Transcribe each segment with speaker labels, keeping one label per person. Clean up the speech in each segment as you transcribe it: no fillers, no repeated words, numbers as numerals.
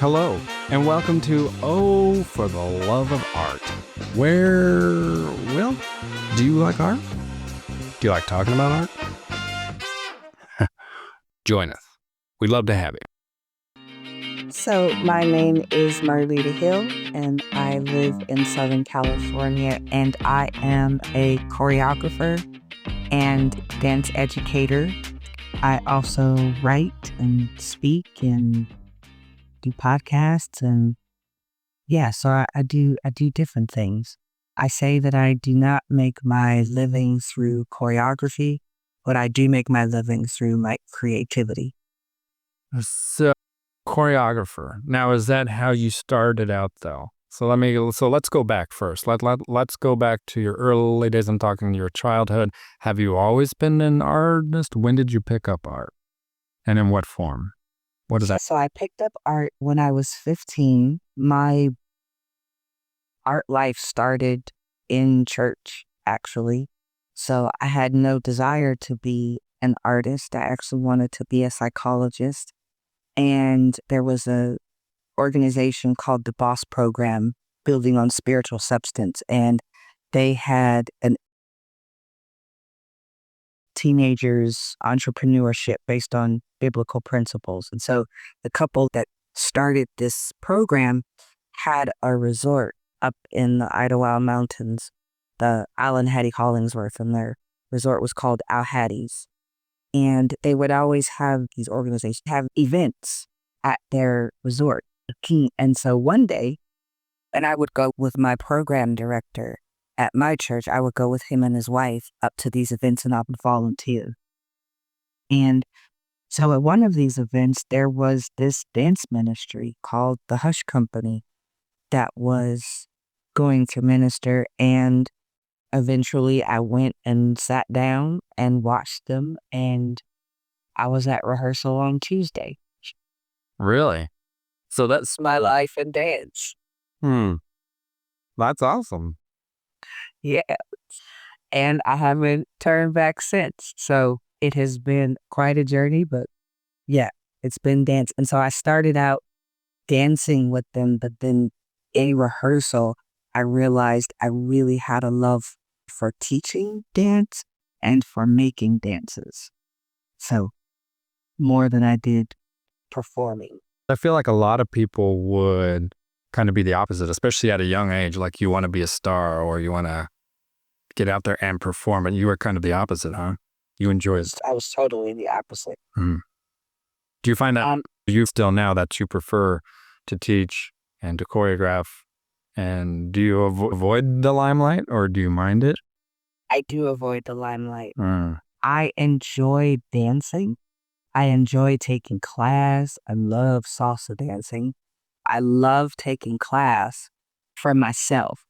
Speaker 1: Hello, and welcome to Oh, for the Love of Art, where, well, do you like art? Do you like talking about art? Join us. We'd love to have you.
Speaker 2: So my name is Marlita Hill, and I live in Southern California, and I am a choreographer and dance educator. I also write and speak and do podcasts, and so I do different things. I say that I do not make my living through choreography, but I do make my living through my creativity.
Speaker 1: So, choreographer. Now, is that how you started out, though? So let's go back first. Let's go back to your early days. I'm talking your childhood. Have you always been an artist? When did you pick up art? And in what form? What is that?
Speaker 2: So I picked up art when I was 15. My art life started in church, actually. So I had no desire to be an artist. I actually wanted to be a psychologist. And there was a organization called the Boss Program, Building on Spiritual Substance. And they had an teenagers entrepreneurship based on biblical principles. And so the couple that started this program had a resort up in the Idlewild Mountains, the Island Hattie Hollingsworth, and their resort was called Al Hattie's. And they would always have these organizations have events at their resort. And so one day, and I would go with my program director at my church, I would go with him and his wife up to these events, and I would volunteer. And so at one of these events, there was this dance ministry called the Hush Company that was going to minister. And eventually I went and sat down and watched them, and I was at rehearsal on Tuesday.
Speaker 1: Really? So that's
Speaker 2: My life in dance.
Speaker 1: That's awesome.
Speaker 2: Yeah. And I haven't turned back since. So it has been quite a journey, but yeah, it's been dance. And so I started out dancing with them, but then in rehearsal, I realized I really had a love for teaching dance and for making dances. So more than I did performing.
Speaker 1: I feel like a lot of people would kind of be the opposite, especially at a young age. Like you want to be a star or you want to get out there and perform. And you were kind of the opposite, huh? You enjoy it.
Speaker 2: I was totally the opposite.
Speaker 1: Do you find that you still now that you prefer to teach and to choreograph? And do you avoid the limelight or do you mind it?
Speaker 2: I do avoid the limelight. I enjoy dancing. I enjoy taking class. I love salsa dancing. I love taking class for myself,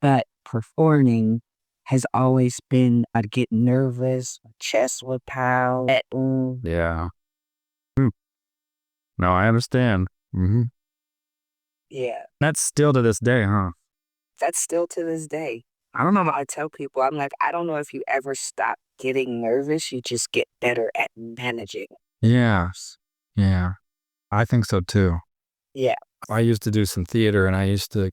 Speaker 2: but performing has always been, I'd get nervous, my chest would pound.
Speaker 1: Yeah. No, I understand.
Speaker 2: Yeah.
Speaker 1: That's still to this day, huh?
Speaker 2: That's still to this day.
Speaker 1: I don't know.
Speaker 2: I tell people, I'm like, I don't know if you ever stop getting nervous. You just get better at managing.
Speaker 1: Yes. Yeah. I think so too.
Speaker 2: Yeah.
Speaker 1: I used to do some theater and I used to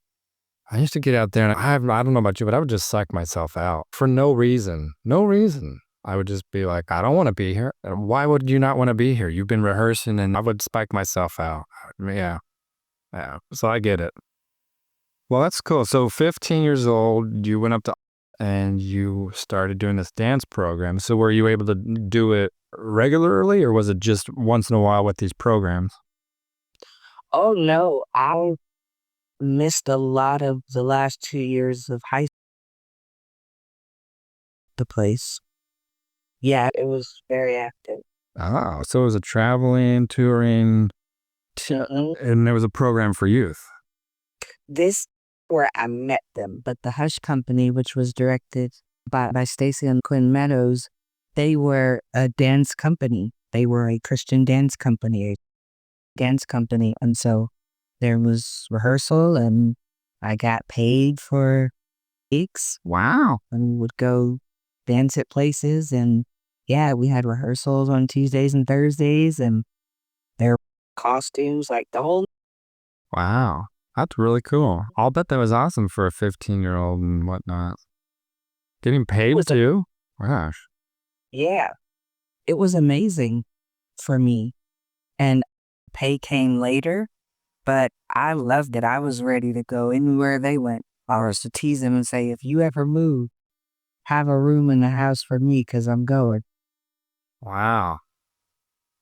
Speaker 1: get out there and I don't know about you, but I would just psych myself out for no reason. No reason. I would just be like, I don't want to be here. Why would you not want to be here? You've been rehearsing, and I would spike myself out. Yeah. Yeah. So I get it. Well, that's cool. So 15 years old, you went up to and you started doing this dance program. So were you able to do it regularly or was it just once in a while with these programs?
Speaker 2: Oh, no. I missed a lot of the last 2 years of high school. The place. Yeah, it was very active.
Speaker 1: Oh, so it was a traveling, touring, and there was a program for youth.
Speaker 2: This where I met them, but the Hush Company, which was directed by Stacy and Quinn Meadows, they were a dance company. They were a Christian dance company, and so there was rehearsal, and I got paid for weeks.
Speaker 1: Wow.
Speaker 2: And we would go dance at places, and yeah, we had rehearsals on Tuesdays and Thursdays, and their costumes, like the whole
Speaker 1: Wow. That's really cool. I'll bet that was awesome for a 15-year-old and whatnot. Getting
Speaker 2: It
Speaker 1: paid
Speaker 2: was a
Speaker 1: too? Gosh.
Speaker 2: yeah, it was amazing for me. And pay came later, but I loved it. I was ready to go anywhere they went. I was to tease them and say, if you ever move, have a room in the house for me because I'm going.
Speaker 1: Wow.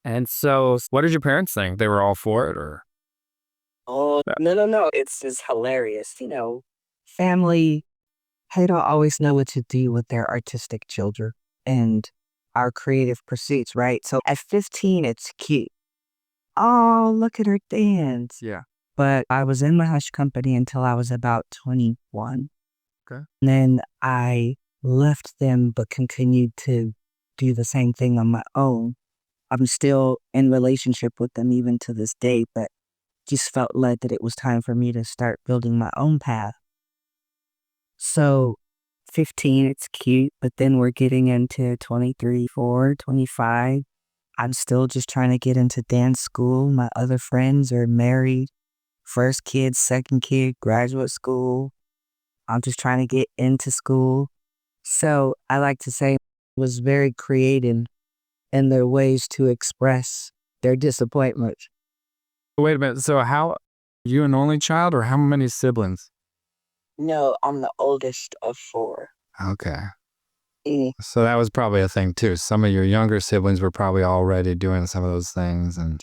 Speaker 1: And so, what did your parents think? They were all for it, or?
Speaker 2: Oh, no, no, no. It's just hilarious. Family, they don't always know what to do with their artistic children and our creative pursuits, right? So at 15, it's cute. Oh, look at her dance.
Speaker 1: Yeah.
Speaker 2: But I was in my hush company until I was about 21.
Speaker 1: Okay.
Speaker 2: And then I left them, but continued to do the same thing on my own. I'm still in relationship with them even to this day, but just felt led that it was time for me to start building my own path. So 15, it's cute, but then we're getting into 23, 4, 25. I'm still just trying to get into dance school. My other friends are married, first kid, second kid, graduate school. I'm just trying to get into school. So I like to say was very creative in their ways to express their disappointment.
Speaker 1: Wait a minute. So, how you an only child, or how many siblings?
Speaker 2: No, I'm the oldest of 4.
Speaker 1: Okay.
Speaker 2: Mm.
Speaker 1: So that was probably a thing too. Some of your younger siblings were probably already doing some of those things, and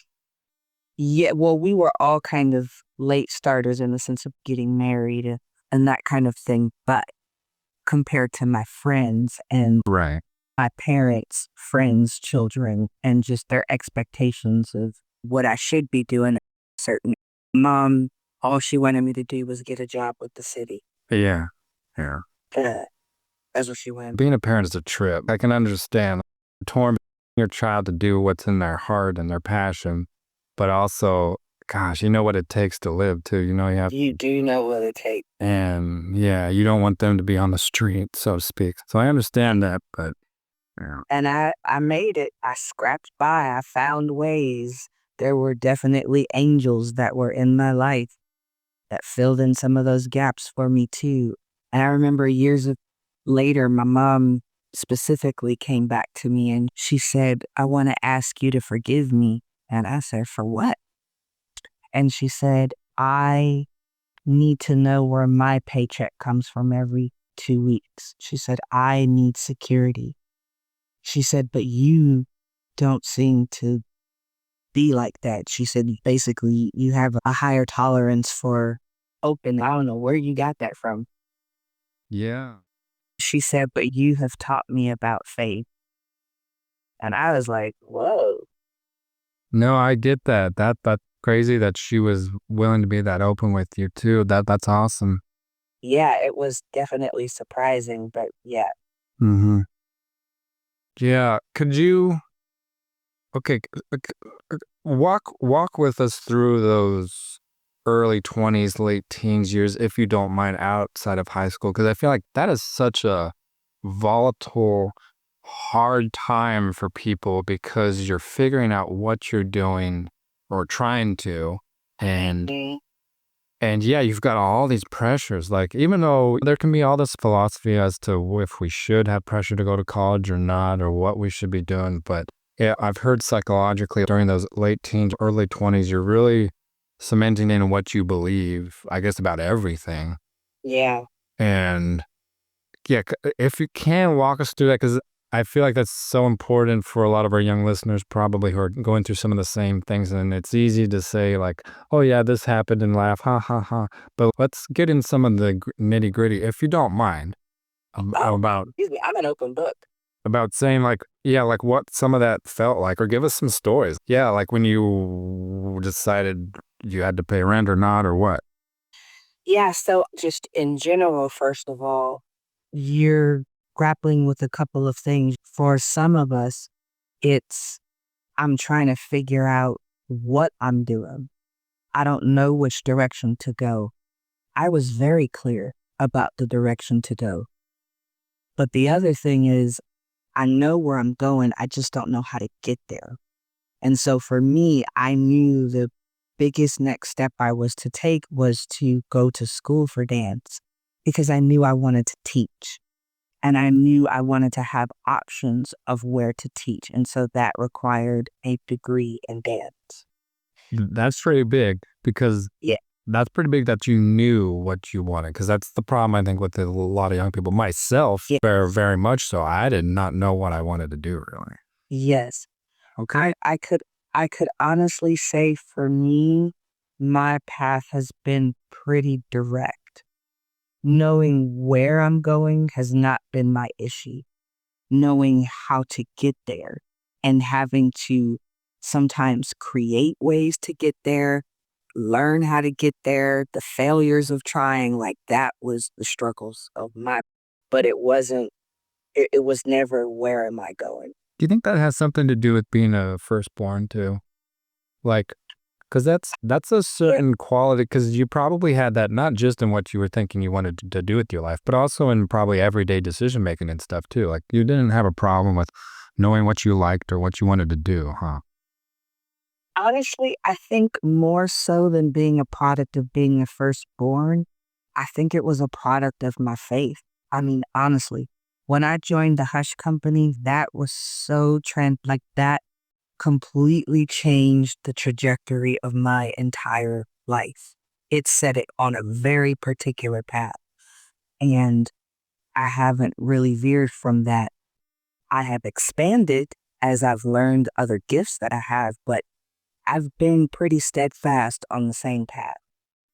Speaker 2: Yeah, well, we were all kind of late starters in the sense of getting married and that kind of thing. But compared to my friends and
Speaker 1: right.
Speaker 2: my parents' friends' children and just their expectations of what I should be doing, certain mom, all she wanted me to do was get a job with the city.
Speaker 1: Yeah. Yeah.
Speaker 2: Uh, that's what she wanted.
Speaker 1: Being a parent is a trip. I can understand torn your child to do what's in their heart and their passion, but also, gosh, you know what it takes to live too. You have,
Speaker 2: You do know what it takes.
Speaker 1: and yeah, you don't want them to be on the street, so to speak. So I understand that, but yeah.
Speaker 2: And I made it. I scrapped by. I found ways. There were definitely angels that were in my life that filled in some of those gaps for me too. And I remember later, my mom specifically came back to me and she said, I want to ask you to forgive me. And I said, for what? And she said, I need to know where my paycheck comes from every 2 weeks. She said, I need security. She said, but you don't seem to be like that. She said, basically, you have a higher tolerance for open. I don't know where you got that from.
Speaker 1: Yeah.
Speaker 2: She said, but you have taught me about faith. And I was like, whoa.
Speaker 1: No, I get that. That's crazy that she was willing to be that open with you too. That's awesome.
Speaker 2: Yeah, it was definitely surprising, but yeah.
Speaker 1: Mm-hmm. Yeah. Could you okay, walk with us through those early 20s, late teens years, if you don't mind, outside of high school, because I feel like that is such a volatile, hard time for people because you're figuring out what you're doing or trying to, and
Speaker 2: Mm.
Speaker 1: and yeah, you've got all these pressures. Like, even though there can be all this philosophy as to if we should have pressure to go to college or not, or what we should be doing. But yeah, I've heard psychologically during those late teens, early 20s, you're really cementing in what you believe, I guess, about everything.
Speaker 2: Yeah.
Speaker 1: And yeah, if you can walk us through that, because I feel like that's so important for a lot of our young listeners, probably who are going through some of the same things. And it's easy to say, like, oh, yeah, this happened and laugh, ha, ha, ha. But let's get in some of the nitty gritty, if you don't mind,
Speaker 2: Oh,
Speaker 1: about
Speaker 2: excuse me. I'm an open book.
Speaker 1: saying, like, yeah, like what some of that felt like, or give us some stories. Yeah, like when you decided you had to pay rent or not, or what.
Speaker 2: Yeah. So, just in general, first of all, you're grappling with a couple of things. For some of us, it's I'm trying to figure out what I'm doing. I don't know which direction to go. I was very clear about the direction to go. But the other thing is, I know where I'm going. I just don't know how to get there. And so for me, I knew the biggest next step I was to take was to go to school for dance because I knew I wanted to teach and I knew I wanted to have options of where to teach. And so that required a degree in dance.
Speaker 1: That's pretty big because
Speaker 2: Yeah.
Speaker 1: that's pretty big that you knew what you wanted. Because that's the problem, I think, with a lot of young people. Myself,
Speaker 2: Yeah.
Speaker 1: very, very much so. I did not know what I wanted to do, really.
Speaker 2: Yes.
Speaker 1: Okay.
Speaker 2: I could honestly say for me, my path has been pretty direct. Knowing where I'm going has not been my issue. Knowing how to get there and having to sometimes create ways to get there, learn how to get there, the failures of trying, like that was the struggles of my, but it was never where am I going?
Speaker 1: Do you think that has something to do with being a firstborn, too? Like, because that's a certain quality, because you probably had that not just in what you were thinking you wanted to do with your life, but also in probably everyday decision making and stuff too. Like you didn't have a problem with knowing what you liked or what you wanted to do, huh?
Speaker 2: Honestly, I think more so than being a product of being a firstborn, I think it was a product of my faith. I mean, honestly, when I joined the Hush Company, that was so like that completely changed the trajectory of my entire life. It set it on a very particular path. And I haven't really veered from that. I have expanded as I've learned other gifts that I have, but I've been pretty steadfast on the same path.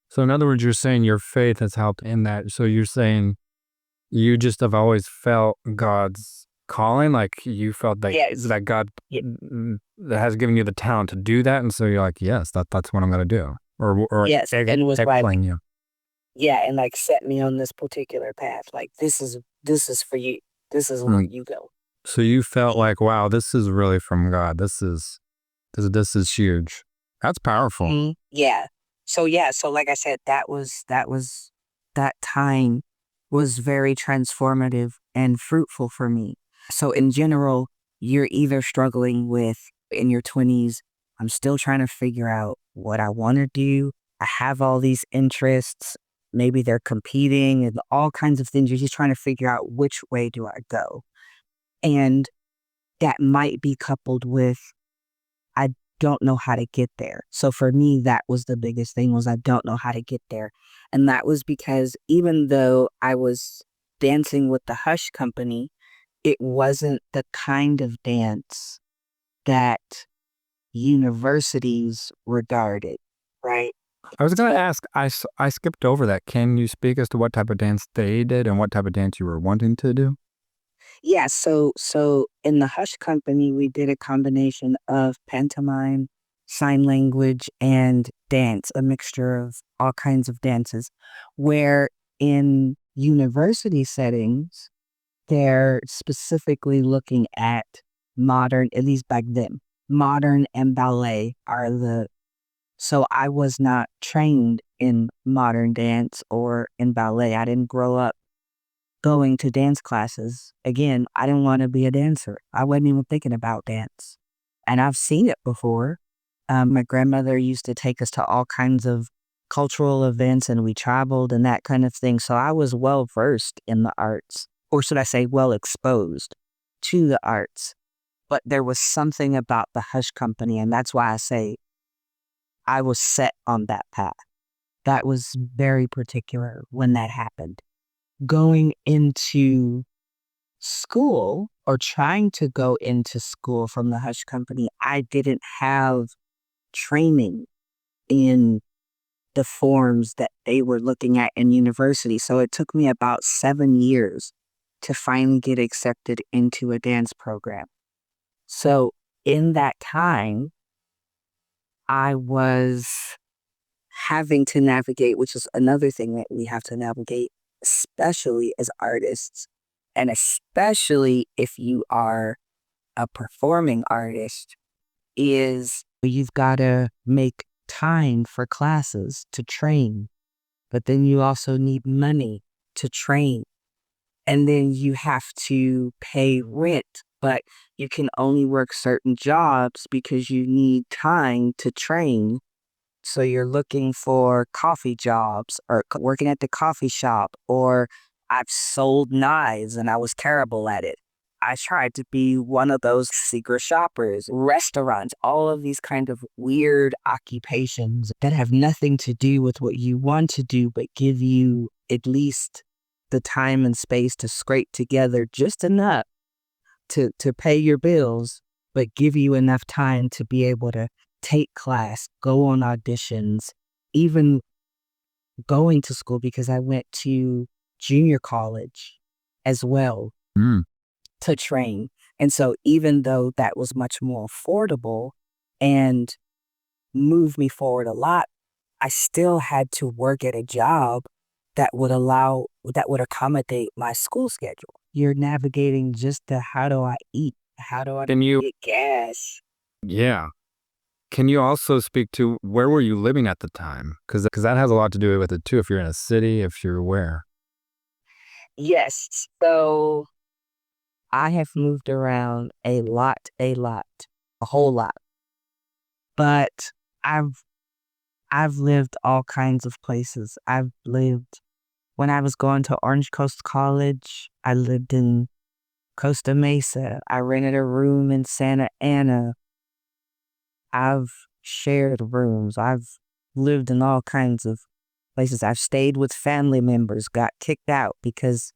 Speaker 1: So in other words, you're saying your faith has helped in that. So you're saying you just have always felt God's calling, like you felt like
Speaker 2: Yes.
Speaker 1: that God
Speaker 2: Ye-
Speaker 1: that has given you the talent to do that, and so you're like, yes, that's what I'm gonna do, or
Speaker 2: Yes. And it was like,
Speaker 1: explain you.
Speaker 2: yeah, and like set me on this particular path. Like this is for you. This is where you go.
Speaker 1: So you felt like, wow, this is really from God. This is huge. That's powerful.
Speaker 2: Yeah. So like I said, that time was very transformative and fruitful for me. So in general, you're either struggling with in your 20s, I'm still trying to figure out what I want to do. I have all these interests. Maybe they're competing and all kinds of things. You're just trying to figure out which way do I go. And that might be coupled with I don't know how to get there. So for me, that was the biggest thing was I don't know how to get there. And that was because even though I was dancing with the Hush Company, it wasn't the kind of dance that universities regarded, right?
Speaker 1: I was gonna ask. I skipped over that. Can you speak as to what type of dance they did and what type of dance you were wanting to do?
Speaker 2: Yeah, so in the Hush Company, we did a combination of pantomime, sign language, and dance, a mixture of all kinds of dances. Where in university settings, they're specifically looking at modern, at least back then, modern and ballet are the. So I was not trained in modern dance or in ballet. I didn't grow up going to dance classes. Again, I didn't want to be a dancer. I wasn't even thinking about dance. And I've seen it before. My grandmother used to take us to all kinds of cultural events and we traveled and that kind of thing. So I was well versed in the arts, or should I say, well exposed to the arts. But there was something about the Hush Company, and that's why I say I was set on that path. That was very particular when that happened. Going into school or trying to go into school from the Hush Company, I didn't have training in the forms that they were looking at in university. So it took me about 7 years to finally get accepted into a dance program. So in that time, I was having to navigate, which is another thing that we have to navigate, especially as artists, and especially if you are a performing artist, is you've got to make time for classes to train, but then you also need money to train. And then you have to pay rent, but you can only work certain jobs because you need time to train So you're looking for coffee jobs or working at the coffee shop, or I've sold knives and I was terrible at it. I tried to be one of those secret shoppers, restaurants, all of these kind of weird occupations that have nothing to do with what you want to do, but give you at least the time and space to scrape together just enough to pay your bills, but give you enough time to be able to take class, go on auditions, even going to school because I went to junior college as well
Speaker 1: Mm.
Speaker 2: to train. And so even though that was much more affordable and moved me forward a lot, I still had to work at a job that would accommodate my school schedule. You're navigating just the how do I eat? How do I
Speaker 1: Can you,
Speaker 2: get gas?
Speaker 1: yeah. Can you also speak to where were you living at the time? Because that has a lot to do with it too. If you're in a city, if you're where.
Speaker 2: Yes. So I have moved around a whole lot. But I've I've lived all kinds of places. I've lived when I was going to Orange Coast College, I lived in Costa Mesa. I rented a room in Santa Ana. I've shared rooms. I've lived in all kinds of places. I've stayed with family members, got kicked out because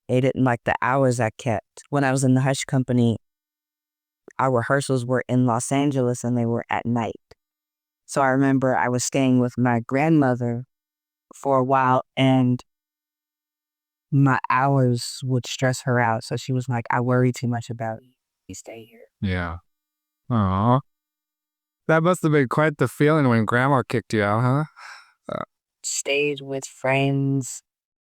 Speaker 2: they didn't like the hours I kept. When I was in the Hush Company, our rehearsals were in Los Angeles and they were at night. So I remember I was staying with my grandmother for a while and my hours would stress her out. So she was like, I worry too much about you. You stay here.
Speaker 1: Yeah. Aw. That must have been quite the feeling when grandma kicked you out, huh?
Speaker 2: Stayed with friends.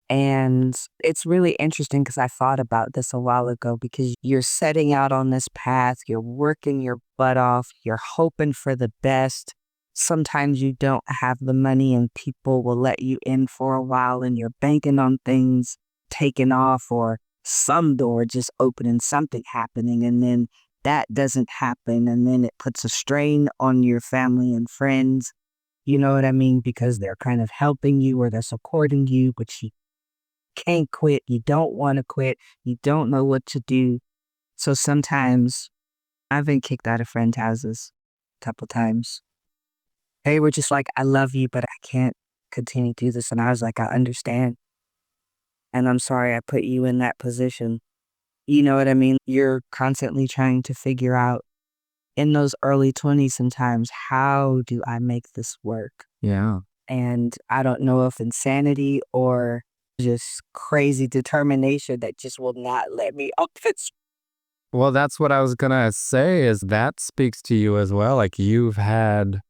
Speaker 2: And it's really interesting because I thought about this a while ago because you're setting out on this path, you're working your butt off, you're hoping for the best. Sometimes you don't have the money and people will let you in for a while and you're banking on things taking off or some door just opening, something happening, and then that doesn't happen. And then it puts a strain on your family and friends. You know what I mean? Because they're kind of helping you or they're supporting you, but you can't quit. You don't want to quit. You don't know what to do. So sometimes I've been kicked out of friends' houses a couple times. They were just like, I love you, but I can't continue to do this. And I was like, I understand. And I'm sorry I put you in that position. You know what I mean? You're constantly trying to figure out in those early 20s sometimes, how do I make this work?
Speaker 1: Yeah.
Speaker 2: And I don't know if insanity or just crazy determination that just will not let me off this.
Speaker 1: Well, that's what I was gonna say is that speaks to you as well. Like you've had,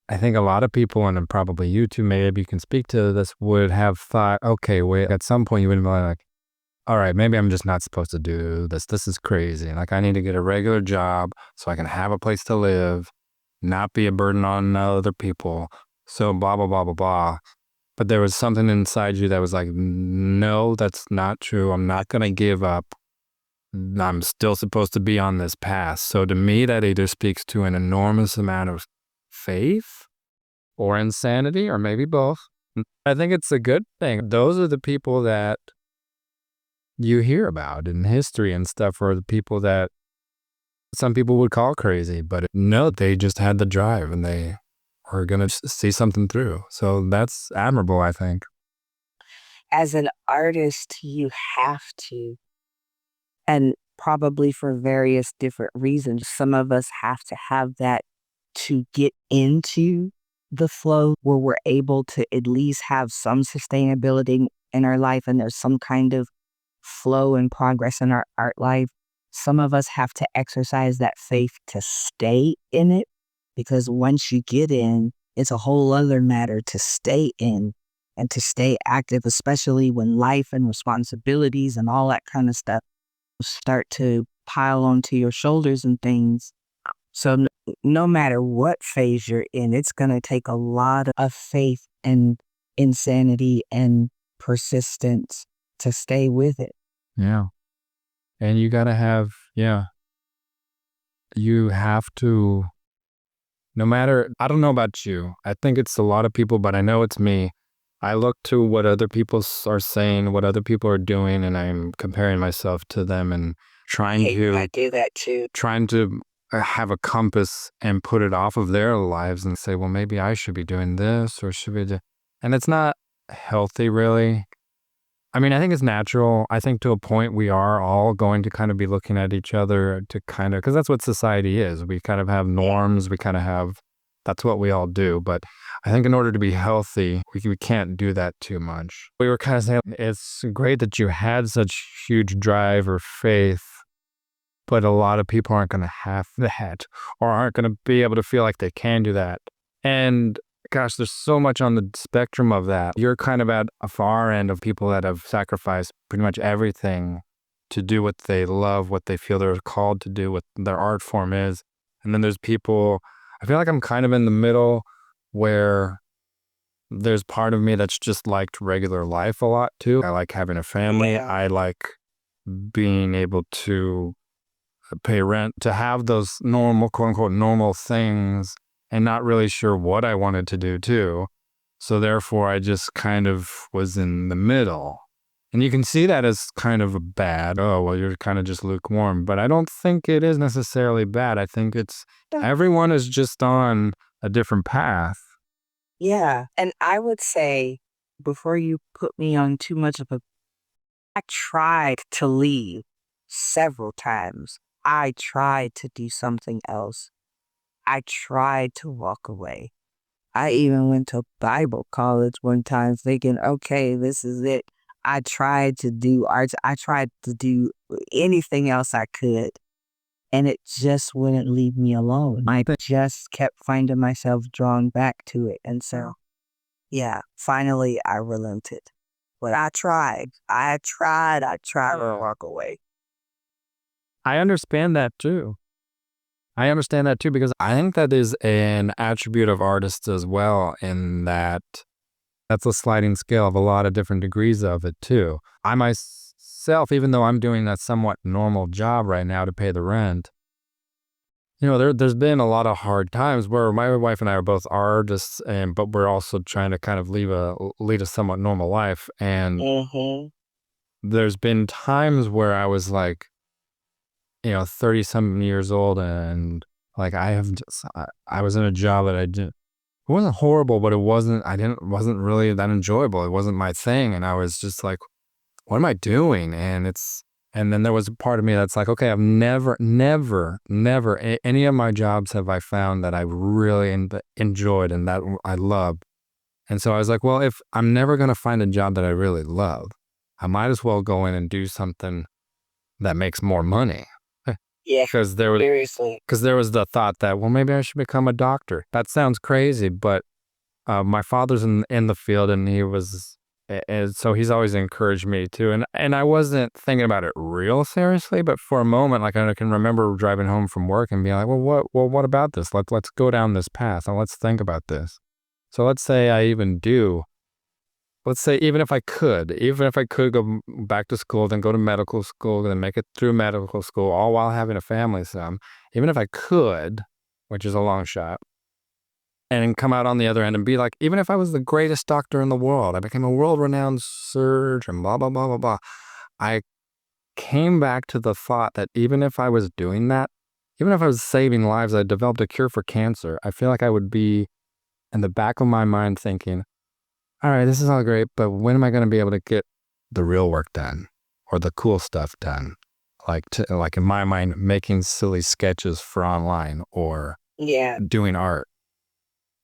Speaker 1: I think a lot of people, and then probably you too, maybe you can speak to this, would have thought, okay, wait, at some point you would be like, all right, maybe I'm just not supposed to do this. This is crazy. Like I need to get a regular job so I can have a place to live, not be a burden on other people. So blah, blah, blah, blah, blah. But there was something inside you that was like, no, that's not true. I'm not going to give up. I'm still supposed to be on this path. So to me, that either speaks to an enormous amount of faith or insanity, or maybe both. I think it's a good thing. Those are the people that you hear about in history and stuff, or the people that some people would call crazy, but no, they just had the drive and they were going to see something through. So that's admirable, I think.
Speaker 2: As an artist, you have to. And probably for various different reasons. Some of us have to have that to get into the flow where we're able to at least have some sustainability in our life and there's some kind of flow and progress in our art life. Some of us have to exercise that faith to stay in it because once you get in, it's a whole other matter to stay in and to stay active, especially when life and responsibilities and all that kind of stuff start to pile onto your shoulders and things. So no matter what phase you're in, it's going to take a lot of faith and insanity and persistence to stay with it.
Speaker 1: Yeah. And you got to have, yeah, you have to no matter, I don't know about you. I think it's a lot of people, but I know it's me. I look to what other people are saying, what other people are doing, and I'm comparing myself to them and trying
Speaker 2: Hey, I
Speaker 1: to
Speaker 2: do that too.
Speaker 1: have a compass and put it off of their lives and say, well, maybe I should be doing this or should be and it's not healthy really. I mean, I think it's natural. I think to a point we are all going to kind of be looking at each other to kind of, because that's what society is. We kind of have norms. We kind of have, that's what we all do. But I think in order to be healthy, we can't do that too much. We were kind of saying, it's great that you had such huge drive or faith, but a lot of people aren't going to have that or aren't going to be able to feel like they can do that. And gosh, there's so much on the spectrum of that. You're kind of at a far end of people that have sacrificed pretty much everything to do what they love, what they feel they're called to do, what their art form is. And then there's people, I feel like I'm kind of in the middle where there's part of me that's just liked regular life a lot too. I like having a family.
Speaker 2: Yeah.
Speaker 1: I like being able to pay rent, to have those normal, quote unquote, normal things and not really sure what I wanted to do too. So therefore, I just kind of was in the middle. And you can see that as kind of a bad, oh, well, you're kind of just lukewarm. But I don't think it is necessarily bad. I think it's everyone is just on a different path.
Speaker 2: Yeah. And I would say, before you put me on too much of a, I tried to leave several times. I tried to do something else. I tried to walk away. I even went to Bible college one time thinking, okay, this is it. I tried to do arts. I tried to do anything else I could, and it just wouldn't leave me alone. I just kept finding myself drawn back to it. And so, yeah, finally I relented. But I tried. I tried to walk away.
Speaker 1: I understand that too. I understand that too, because I think that is an attribute of artists as well, in that that's a sliding scale of a lot of different degrees of it too. I myself, even though I'm doing a somewhat normal job right now to pay the rent, there's been a lot of hard times where my wife and I are both artists, but we're also trying to kind of lead a somewhat normal life. And
Speaker 2: Mm-hmm.
Speaker 1: there's been times where I was like, 30 some years old, and like I was in a job that I did. It wasn't horrible, but wasn't really that enjoyable. It wasn't my thing. And I was just like, what am I doing? And then there was a part of me that's like, okay, I've never, any of my jobs have I found that I really enjoyed and that I love. And so I was like, well, if I'm never going to find a job that I really love, I might as well go in and do something that makes more money.
Speaker 2: Yeah,
Speaker 1: Because
Speaker 2: seriously.
Speaker 1: there was the thought that, well, maybe I should become a doctor. That sounds crazy, but my father's in the field, and and so he's always encouraged me to. And I wasn't thinking about it real seriously, but for a moment, like I can remember driving home from work and being like, what about this? Let's go down this path and let's think about this. So let's say I even do. Let's say even if I could go back to school, then go to medical school, then make it through medical school, all while having a family even if I could, which is a long shot, and come out on the other end and be like, even if I was the greatest doctor in the world, I became a world-renowned surgeon, blah, blah, blah, blah, blah. I came back to the thought that even if I was doing that, even if I was saving lives, I developed a cure for cancer, I feel like I would be in the back of my mind thinking, all right, this is all great, but when am I going to be able to get the real work done or the cool stuff done? Like in my mind, making silly sketches for online or
Speaker 2: Yeah.
Speaker 1: doing art.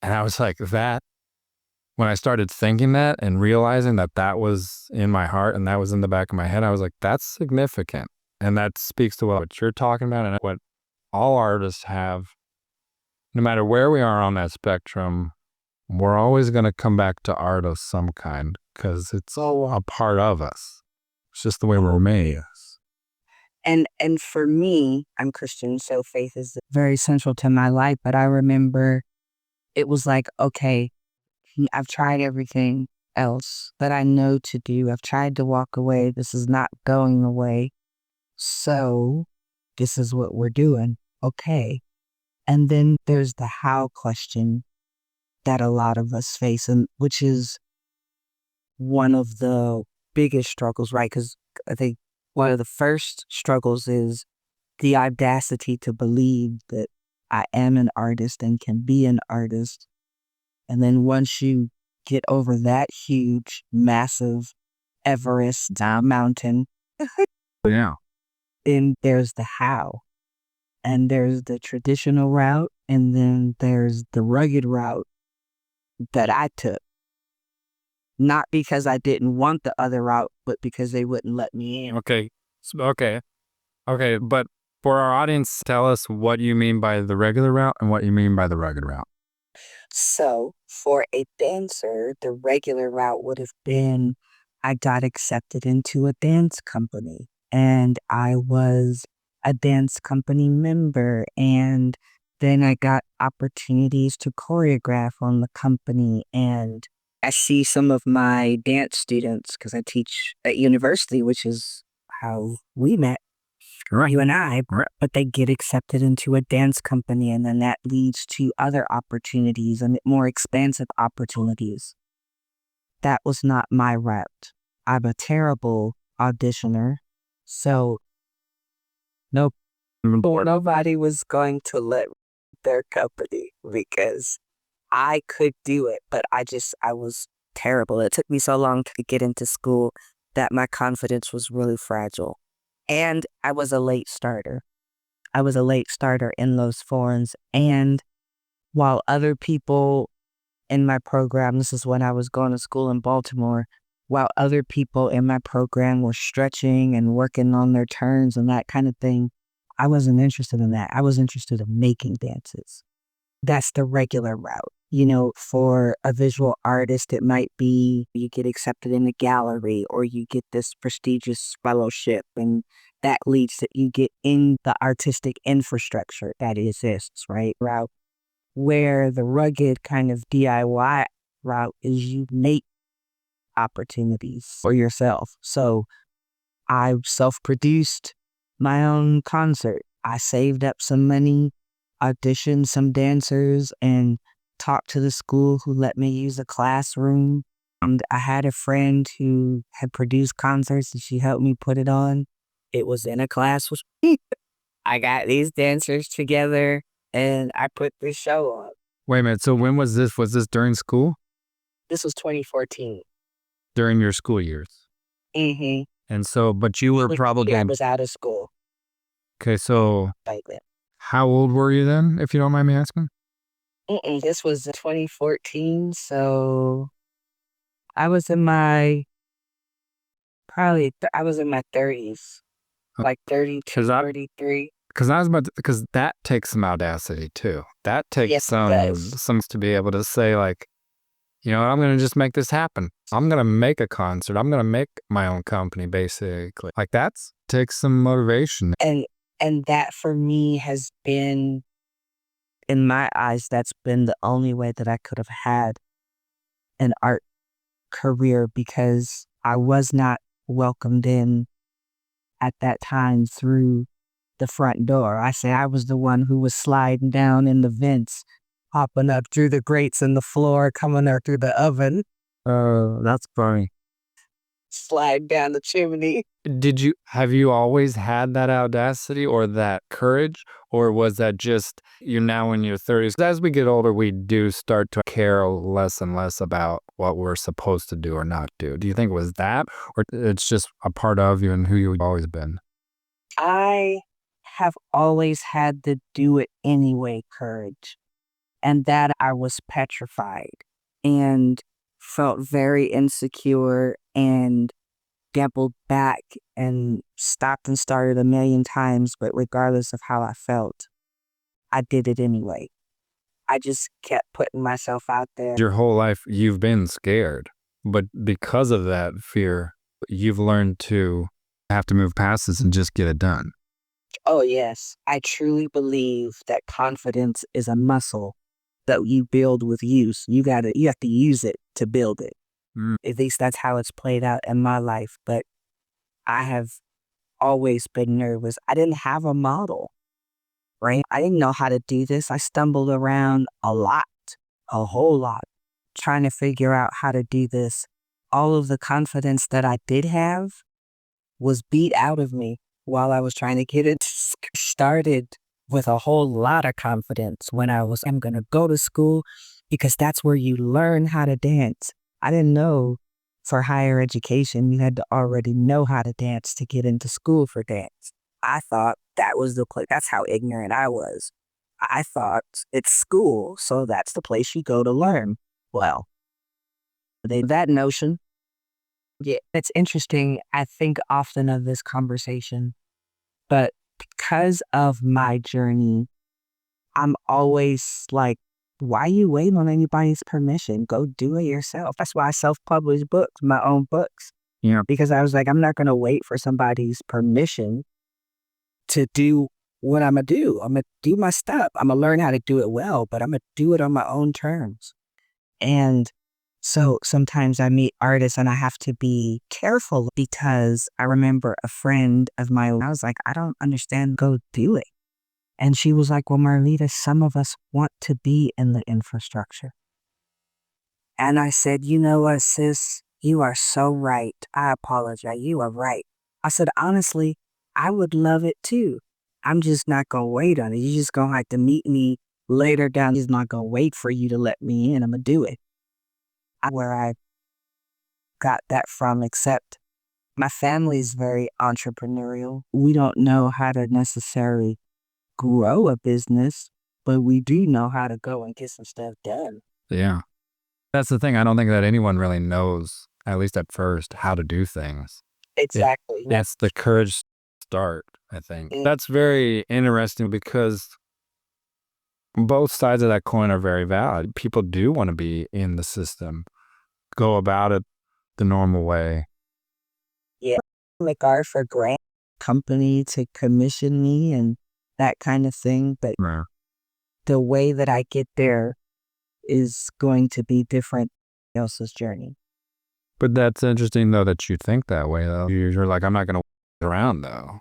Speaker 1: And I was like, when I started thinking that and realizing that that was in my heart and that was in the back of my head, I was like, that's significant. And that speaks to what you're talking about and what all artists have. No matter where we are on that spectrum, we're always going to come back to art of some kind because it's all a part of us. It's just the way we're made.
Speaker 2: And for me, I'm Christian, so faith is very central to my life. But I remember it was like, okay, I've tried everything else that I know to do. I've tried to walk away. This is not going away. So this is what we're doing. Okay. And then there's the how question that a lot of us face, and which is one of the biggest struggles, right? Because I think one of the first struggles is the audacity to believe that I am an artist and can be an artist. And then once you get over that huge, massive Everest mountain,
Speaker 1: Yeah.
Speaker 2: then there's the how. And there's the traditional route, and then there's the rugged route that I took. Not because I didn't want the other route, but because they wouldn't let me in.
Speaker 1: Okay. Okay. Okay. But for our audience, tell us what you mean by the regular route and what you mean by the rugged route.
Speaker 2: So for a dancer, the regular route would have been I got accepted into a dance company and I was a dance company member. And then I got opportunities to choreograph on the company. And I see some of my dance students because I teach at university, which is how we met, you and I,
Speaker 1: Right.
Speaker 2: but they get accepted into a dance company, and then that leads to other opportunities and more expansive opportunities. That was not my route. I'm a terrible auditioner, so no, nobody was going to let their company because I could do it, but I was terrible. It took me so long to get into school that my confidence was really fragile. And I was a late starter. I was a late starter in those forums. And while other people in my program, this is when I was going to school in Baltimore, while other people in my program were stretching and working on their turns and that kind of thing, I wasn't interested in that. I was interested in making dances. That's the regular route. You know, for a visual artist, it might be you get accepted in the gallery or you get this prestigious fellowship, and that leads to you get in the artistic infrastructure that exists, right? Route where the rugged kind of DIY route is you make opportunities for yourself. So I self produced my own concert. I saved up some money, auditioned some dancers, and talked to the school who let me use a classroom. And I had a friend who had produced concerts and she helped me put it on. It was in a class with me. I got these dancers together and I put this show on.
Speaker 1: Wait a minute. So when was this? Was this during school?
Speaker 2: This was 2014.
Speaker 1: During your school years?
Speaker 2: Mm-hmm.
Speaker 1: And so, but you were probably,
Speaker 2: I was out of school
Speaker 1: okay, so
Speaker 2: back then.
Speaker 1: how old were you then, if you don't mind me asking?
Speaker 2: This was 2014, so I was in my I was in my 30s, like 32,
Speaker 1: Because
Speaker 2: 33.
Speaker 1: I was about to, because that takes some audacity too. That takes
Speaker 2: Yes, it does.
Speaker 1: some to be able to say like, you know, I'm gonna just make this happen. I'm gonna make a concert. I'm gonna make my own company, basically. Like that's takes some motivation.
Speaker 2: And that for me has been, in my eyes, that's been the only way that I could have had an art career because I was not welcomed in at that time through the front door. I say I was the one who was sliding down in the vents, hopping up through the grates in the floor, coming up through the oven,
Speaker 1: That's funny.
Speaker 2: slide down the chimney.
Speaker 1: Have you always had that audacity or that courage? Or was that just you're now in your 30s? As we get older, we do start to care less and less about what we're supposed to do or not do. Do you think it was that? Or it's just a part of you and who you've always been?
Speaker 2: I have always had the do it anyway courage, and that I was petrified and felt very insecure and doubled back and stopped and started a million times. But regardless of how I felt, I did it anyway. I just kept putting myself out there.
Speaker 1: Your whole life, you've been scared. But because of that fear, you've learned to have to move past this and just get it done.
Speaker 2: Oh, yes. I truly believe that confidence is a muscle that you build with use. You have to use it to build it.
Speaker 1: Mm.
Speaker 2: At least that's how it's played out in my life. But I have always been nervous. I didn't have a model, right? I didn't know how to do this. I stumbled around a lot, a whole lot, trying to figure out how to do this. All of the confidence that I did have was beat out of me while I was trying to get it started with a whole lot of confidence when I'm going to go to school because that's where you learn how to dance. I didn't know for higher education, you had to already know how to dance to get into school for dance. I thought that was the place. That's how ignorant I was. I thought it's school, so that's the place you go to learn. Well, that notion. Yeah, it's interesting. I think often of this conversation, but because of my journey, I'm always like, why you waiting on anybody's permission? Go do it yourself. That's why I self-publish books, my own books.
Speaker 1: Yeah.
Speaker 2: Because I was like, I'm not going to wait for somebody's permission to do what I'm going to do. I'm going to do my stuff. I'm going to learn how to do it well, but I'm going to do it on my own terms. And so sometimes I meet artists and I have to be careful because I remember a friend of mine, I was like, I don't understand, go do it. And she was like, well, Marlita, some of us want to be in the infrastructure. And I said, you know what, sis, you are so right. I apologize. You are right. I said, honestly, I would love it too. I'm just not going to wait on it. You're just going to have to meet me later down. He's not going to wait for you to let me in. I'm going to do it. Where I got that from, except my family is very entrepreneurial. We don't know how to necessarily grow a business, but we do know how to go and get some stuff done.
Speaker 1: Yeah. That's the thing. I don't think that anyone really knows, at least at first, how to do things.
Speaker 2: Exactly.
Speaker 1: It's the courage to start, I think. That's very interesting because both sides of that coin are very valid. People do want to be in the system, go about it the normal way.
Speaker 2: Yeah. MacArthur grant company to commission me and that kind of thing. But
Speaker 1: Right.
Speaker 2: the way that I get there is going to be different than else's journey.
Speaker 1: But that's interesting, though, that you think that way, though. You're like, I'm not going to wait around, though.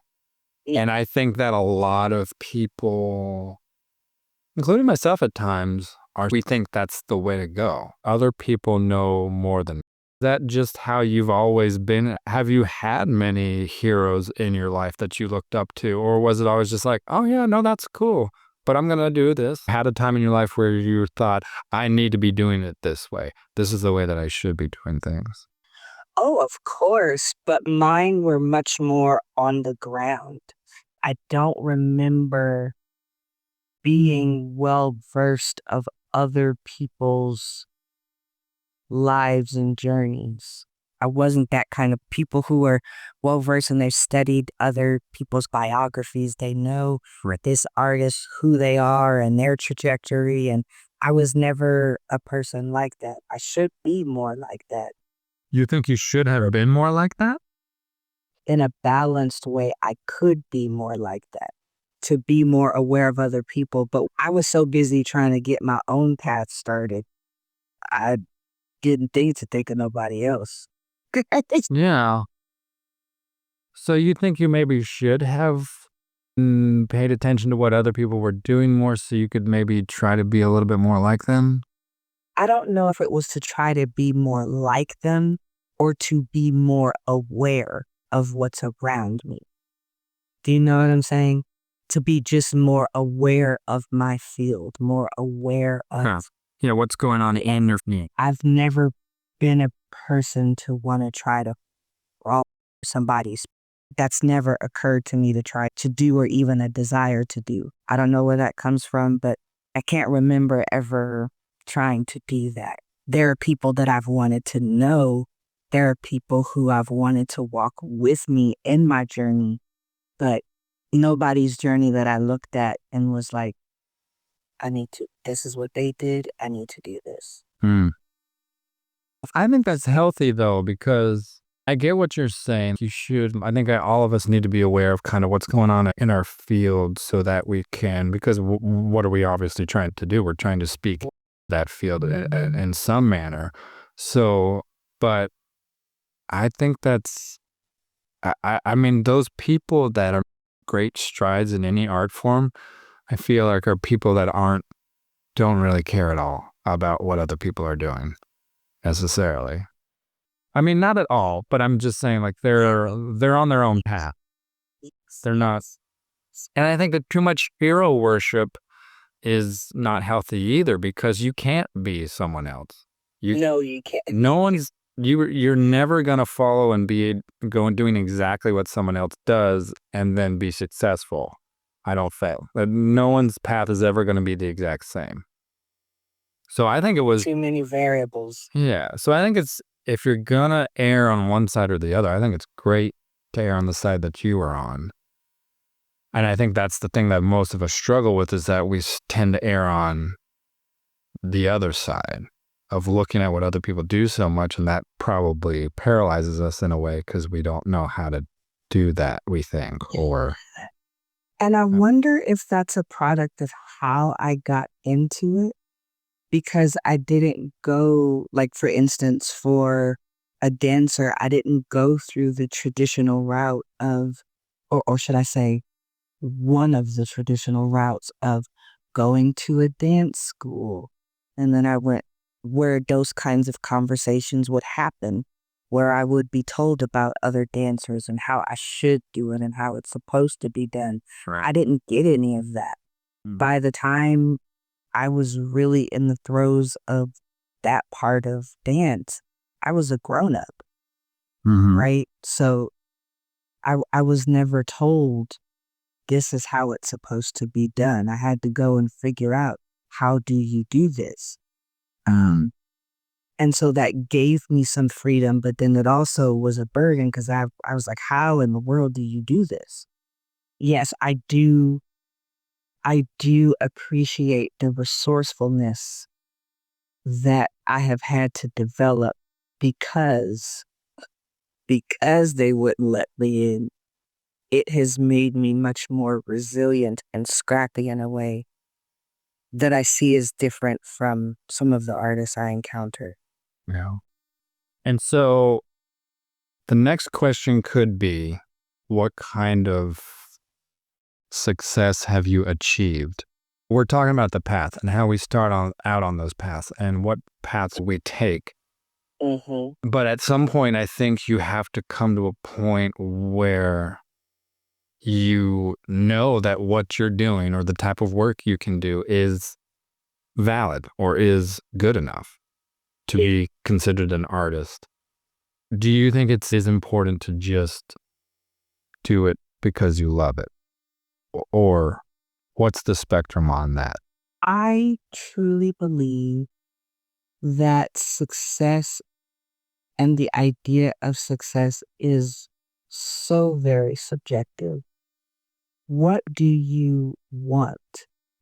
Speaker 2: Yeah.
Speaker 1: And I think that a lot of people, including myself at times, we think that's the way to go. Other people know more than. Is that just how you've always been? Have you had many heroes in your life that you looked up to? Or was it always just like, oh yeah, no, that's cool, but I'm going to do this? Had a time in your life where you thought, I need to be doing it this way. This is the way that I should be doing things.
Speaker 2: Oh, of course, but mine were much more on the ground. I don't remember being well versed of other people's lives and journeys. I wasn't that kind of people who are well versed and they've studied other people's biographies. They know this artist, who they are and their trajectory. And I was never a person like that. I should be more like that.
Speaker 1: You think you should have been more like that?
Speaker 2: In a balanced way, I could be more like that, to be more aware of other people. But I was so busy trying to get my own path started, I didn't think to think of nobody else.
Speaker 1: Yeah. So you think you maybe should have paid attention to what other people were doing more so you could maybe try to be a little bit more like them?
Speaker 2: I don't know if it was to try to be more like them or to be more aware of what's around me. Do you know what I'm saying? To be just more aware of my field, more aware of.
Speaker 1: Huh. Yeah, what's going on in your me?
Speaker 2: I've never been a person to want to try to follow somebody's. That's never occurred to me to try to do or even a desire to do. I don't know where that comes from, but I can't remember ever trying to do that. There are people that I've wanted to know. There are people who I've wanted to walk with me in my journey, but nobody's journey that I looked at and was like, this is what they did. I need to do this.
Speaker 1: I think that's healthy though, because I get what you're saying. I think all of us need to be aware of kind of what's going on in our field so that we can, because what are we obviously trying to do? We're trying to speak that field in some manner. So, but I think I mean, those people that are great strides in any art form, I feel like are people that don't really care at all about what other people are doing necessarily. I mean, not at all, but I'm just saying like they're on their own path. They're not, and I think that too much hero worship is not healthy either because you can't be someone else.
Speaker 2: No, you can't.
Speaker 1: No one's you're never gonna follow and be doing exactly what someone else does and then be successful. I don't fail. No one's path is ever gonna be the exact same. So I think it was
Speaker 2: Too many variables.
Speaker 1: yeah. So I think it's if you're gonna err on one side or the other, I think it's great to err on the side that you are on. And I think that's the thing that most of us struggle with is that we tend to err on the other side of looking at what other people do so much. And that probably paralyzes us in a way because we don't know how to do that, we think. Or,
Speaker 2: And I wonder if that's a product of how I got into it because I didn't go, like, for instance, for a dancer, I didn't go through the traditional route of, or should I say, one of the traditional routes of going to a dance school. And then I went where those kinds of conversations would happen, where I would be told about other dancers and how I should do it and how it's supposed to be done.
Speaker 1: right.
Speaker 2: I didn't get any of that. By the time I was really in the throes of that part of dance, I was a grown up, right? So I was never told this is how it's supposed to be done. I had to go and figure out how do you do this. And so that gave me some freedom, but then it also was a burden because I was like, how in the world do you do this? Yes, I do appreciate the resourcefulness that I have had to develop because they wouldn't let me in. It has made me much more resilient and scrappy in a way that I see as different from some of the artists I encounter.
Speaker 1: Yeah. And so the next question could be, what kind of success have you achieved? We're talking about the path and how we out on those paths and what paths we take. But at some point, I think you have to come to a point where you know that what you're doing or the type of work you can do is valid or is good enough to be considered an artist. Do you think it's as important to just do it because you love it? Or what's the spectrum on that?
Speaker 2: I truly believe that success and the idea of success is so very subjective. What do you want?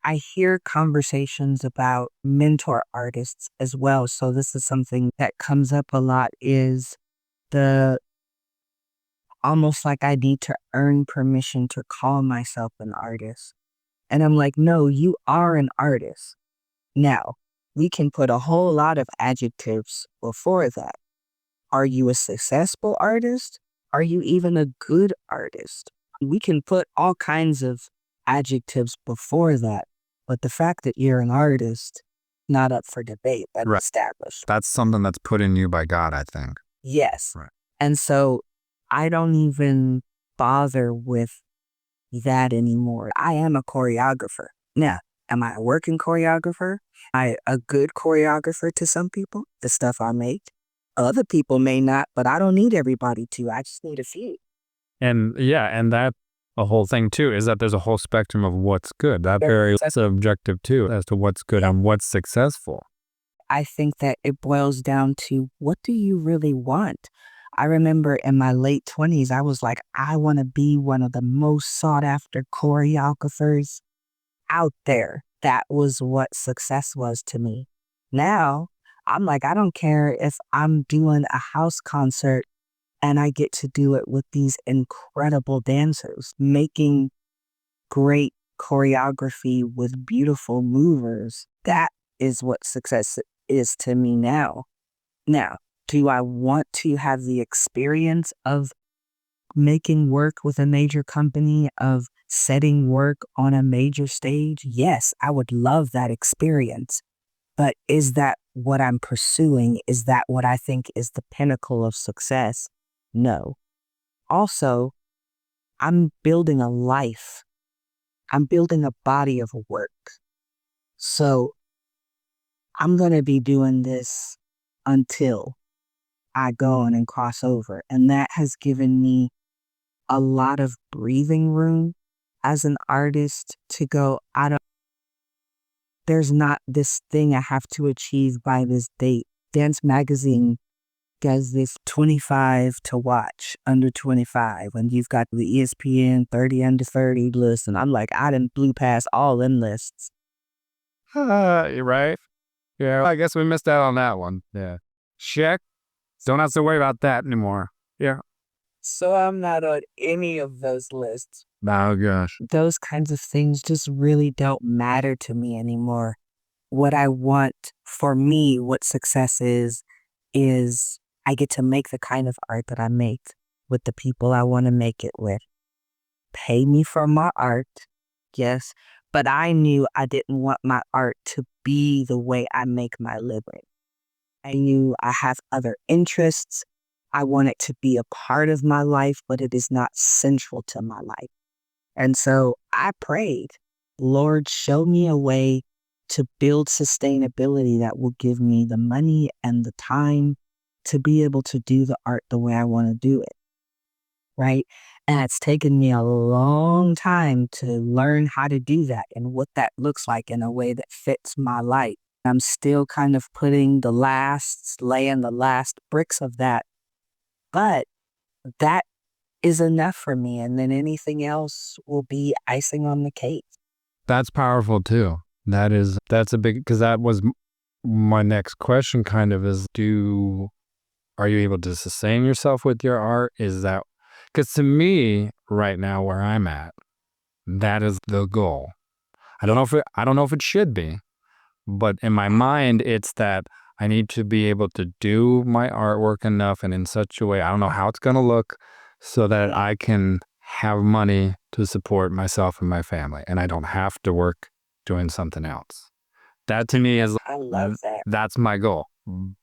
Speaker 2: I hear conversations about mentor artists as well. So this is something that comes up a lot is the almost like I need to earn permission to call myself an artist. And I'm like, no, you are an artist. Now, we can put a whole lot of adjectives before that. Are you a successful artist? Are you even a good artist? We can put all kinds of adjectives before that. But the fact that you're an artist, not up for debate, that's
Speaker 1: Right.
Speaker 2: established.
Speaker 1: That's something that's put in you by God, I think.
Speaker 2: Yes.
Speaker 1: Right.
Speaker 2: And so I don't even bother with that anymore. I am a choreographer. Now, am I a working choreographer? I a good choreographer to some people, the stuff I make. Other people may not, but I don't need everybody to. I just need a few.
Speaker 1: And yeah, and that a whole thing too is that there's a whole spectrum of what's good. That's very subjective too as to what's good and what's successful.
Speaker 2: I think that it boils down to what do you really want? I remember in my late 20s, I was like, I want to be one of the most sought after choreographers out there. That was what success was to me. Now, I'm like, I don't care if I'm doing a house concert and I get to do it with these incredible dancers, making great choreography with beautiful movers. That is what success is to me now. Now, do I want to have the experience of making work with a major company, of setting work on a major stage, yes, I would love that experience. But is that what I'm pursuing? Is that what I think is the pinnacle of success? No. Also, I'm building a life. I'm building a body of work. So I'm going to be doing this until I go on and cross over. And that has given me a lot of breathing room as an artist to go, there's not this thing I have to achieve by this date. Dance Magazine does this 25 to watch under 25, and you've got the ESPN 30 under 30 list, and I'm like, I done blew past all them lists.
Speaker 1: You're right. Yeah, I guess we missed out on that one. Yeah. Check. Don't have to worry about that anymore. Yeah.
Speaker 2: So I'm not on any of those lists.
Speaker 1: Oh, gosh.
Speaker 2: Those kinds of things just really don't matter to me anymore. What I want for me, what success is I get to make the kind of art that I make with the people I want to make it with. Pay me for my art, yes, but I knew I didn't want my art to be the way I make my living. I knew I have other interests. I want it to be a part of my life, but it is not central to my life. And so I prayed, Lord, show me a way to build sustainability that will give me the money and the time to be able to do the art the way I want to do it. Right. And it's taken me a long time to learn how to do that and what that looks like in a way that fits my life. I'm still kind of laying the last bricks of that. But that is enough for me. And then anything else will be icing on the cake.
Speaker 1: That's powerful too. That's a big, because that was my next question kind of is, are you able to sustain yourself with your art? Is that, because to me right now where I'm at, that is the goal. I don't know if it should be, but in my mind, it's that I need to be able to do my artwork enough and in such a way, I don't know how it's going to look, so that I can have money to support myself and my family. And I don't have to work doing something else. That to me is,
Speaker 2: I love that.
Speaker 1: that's my goal.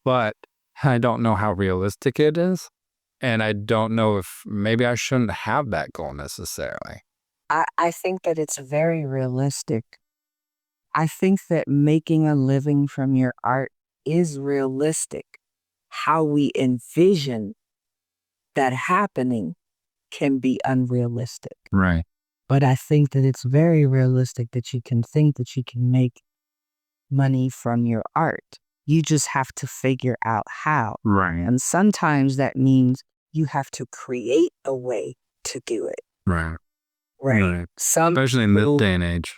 Speaker 1: But I don't know how realistic it is. And I don't know if maybe I shouldn't have that goal necessarily.
Speaker 2: I think that it's very realistic. I think that making a living from your art is realistic. How we envision that happening can be unrealistic.
Speaker 1: Right.
Speaker 2: But I think that it's very realistic that you can think that you can make money from your art. You just have to figure out how.
Speaker 1: Right.
Speaker 2: And sometimes that means you have to create a way to do it.
Speaker 1: Right.
Speaker 2: Right.
Speaker 1: Especially in this day and age.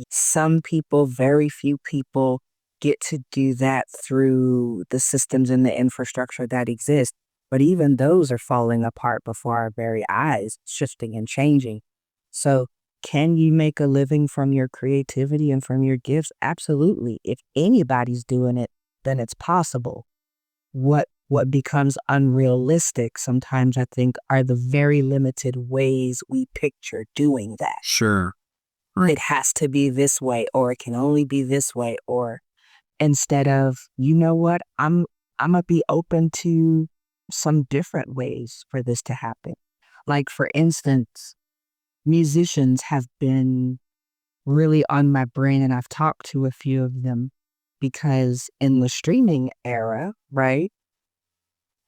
Speaker 2: Some people, very few people, get to do that through the systems and the infrastructure that exist. But even those are falling apart before our very eyes, shifting and changing. So can you make a living from your creativity and from your gifts? Absolutely. If anybody's doing it, then it's possible. What becomes unrealistic sometimes, I think, are the very limited ways we picture doing that.
Speaker 1: Sure.
Speaker 2: It has to be this way, or it can only be this way, or instead of, you know what, I'm gonna be open to some different ways for this to happen. Like, for instance, musicians have been really on my brain, and I've talked to a few of them because in the streaming era, right,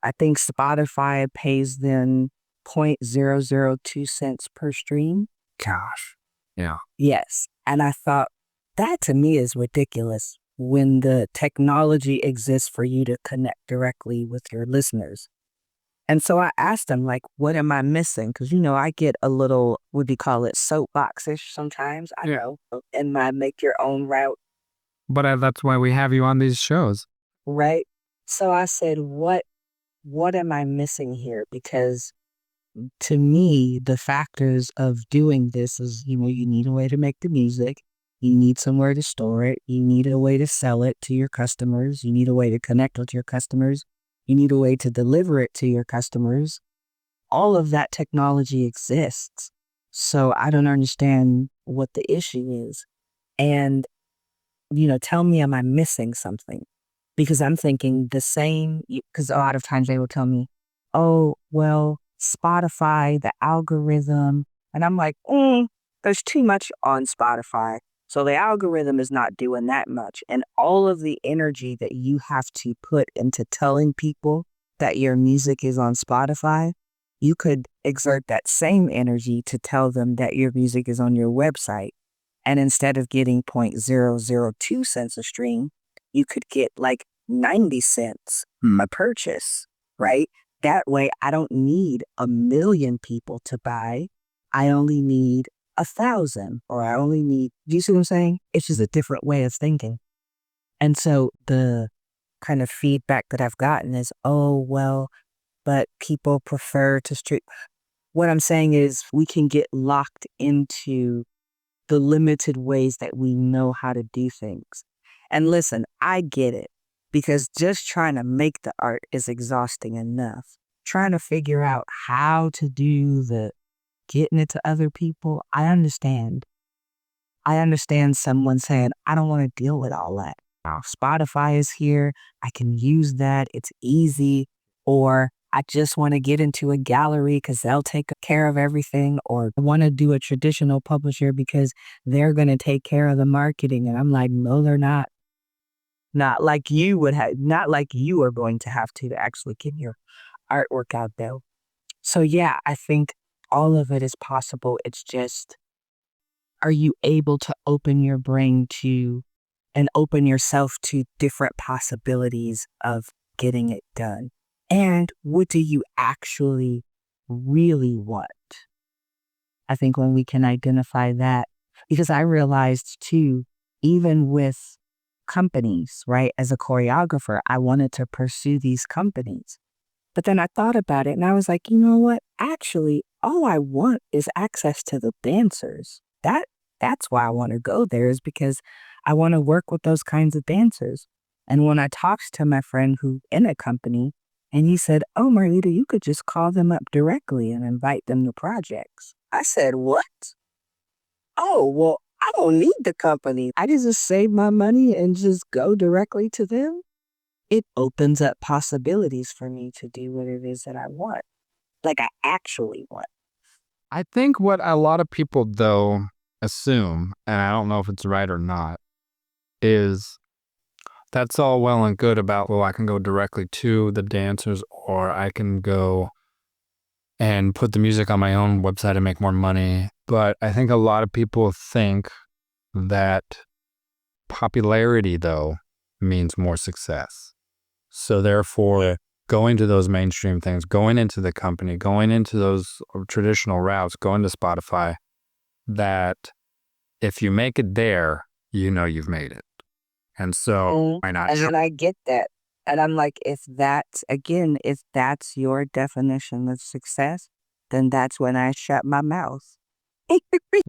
Speaker 2: I think Spotify pays them 0.002 cents per stream.
Speaker 1: Gosh. Yeah.
Speaker 2: Yes. And I thought, that to me is ridiculous when the technology exists for you to connect directly with your listeners. And so I asked them, like, what am I missing? Because, I get a little, what do you call it, soapboxish sometimes. I know. In my make your own route.
Speaker 1: But that's why we have you on these shows.
Speaker 2: Right. So I said, what am I missing here? Because to me, the factors of doing this is, you need a way to make the music. You need somewhere to store it. You need a way to sell it to your customers. You need a way to connect with your customers. You need a way to deliver it to your customers. all of that technology exists. So I don't understand what the issue is. And, tell me, am I missing something? Because I'm thinking the same, because a lot of times they will tell me, oh, well, Spotify, the algorithm. And I'm like, there's too much on Spotify. So the algorithm is not doing that much. And all of the energy that you have to put into telling people that your music is on Spotify, you could exert that same energy to tell them that your music is on your website. And instead of getting 0.002 cents a stream, you could get like 90 cents a purchase, right? That way, I don't need 1,000,000 people to buy. I only need 1,000, or I only need, do you see what I'm saying? It's just a different way of thinking. And so the kind of feedback that I've gotten is, oh, well, but people prefer to stream. What I'm saying is we can get locked into the limited ways that we know how to do things. And listen, I get it, because just trying to make the art is exhausting enough. Trying to figure out how to do the getting it to other people, I understand. I understand someone saying, I don't want to deal with all that. Now, Spotify is here. I can use that. It's easy. Or I just want to get into a gallery because they'll take care of everything. Or I want to do a traditional publisher because they're going to take care of the marketing. And I'm like, no, they're not. Not like you would have, not like you are going to have to actually get your artwork out though. So yeah, I think all of it is possible. It's just, are you able to open your brain to and open yourself to different possibilities of getting it done? And what do you actually really want? I think when we can identify that, because I realized too, even with companies, right, as a choreographer, I wanted to pursue these companies. But then I thought about it and I was like, you know what? Actually, all I want is access to the dancers. That's why I want to go there, is because I want to work with those kinds of dancers. And when I talked to my friend who in a company, and he said, oh, Marlita, you could just call them up directly and invite them to projects. I said, what? Oh, well, I don't need the company. I just save my money and just go directly to them. It opens up possibilities for me to do what it is that I want. Like I actually want.
Speaker 1: I think what a lot of people, though, assume, and I don't know if it's right or not, is that's all well and good about, well, I can go directly to the dancers, or I can go and put the music on my own website and make more money. But I think a lot of people think that popularity, though, means more success. So therefore, going to those mainstream things, going into the company, going into those traditional routes, going to Spotify, that if you make it there, you know you've made it. And so why not?
Speaker 2: And then I get that. And I'm like, if that's your definition of success, then that's when I shut my mouth.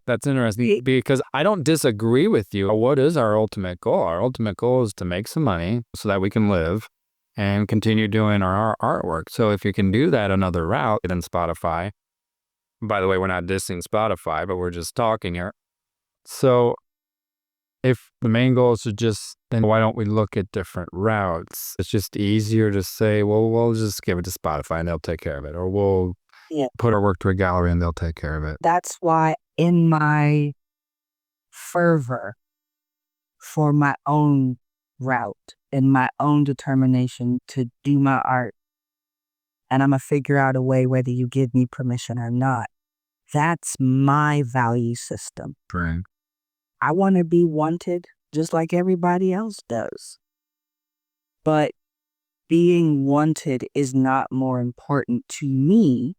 Speaker 1: That's interesting, because I don't disagree with you. What is our ultimate goal? Our ultimate goal is to make some money so that we can live and continue doing our artwork. So if you can do that another route than Spotify, by the way, we're not dissing Spotify, but we're just talking here. So if the main goal is to just, then why don't we look at different routes? It's just easier to say, well, we'll just give it to Spotify and they'll take care of it. Or we'll put our work to a gallery and they'll take care of it.
Speaker 2: That's why in my fervor for my own route and my own determination to do my art, and I'm going to figure out a way whether you give me permission or not. That's my value system.
Speaker 1: Right.
Speaker 2: I want to be wanted just like everybody else does. But being wanted is not more important to me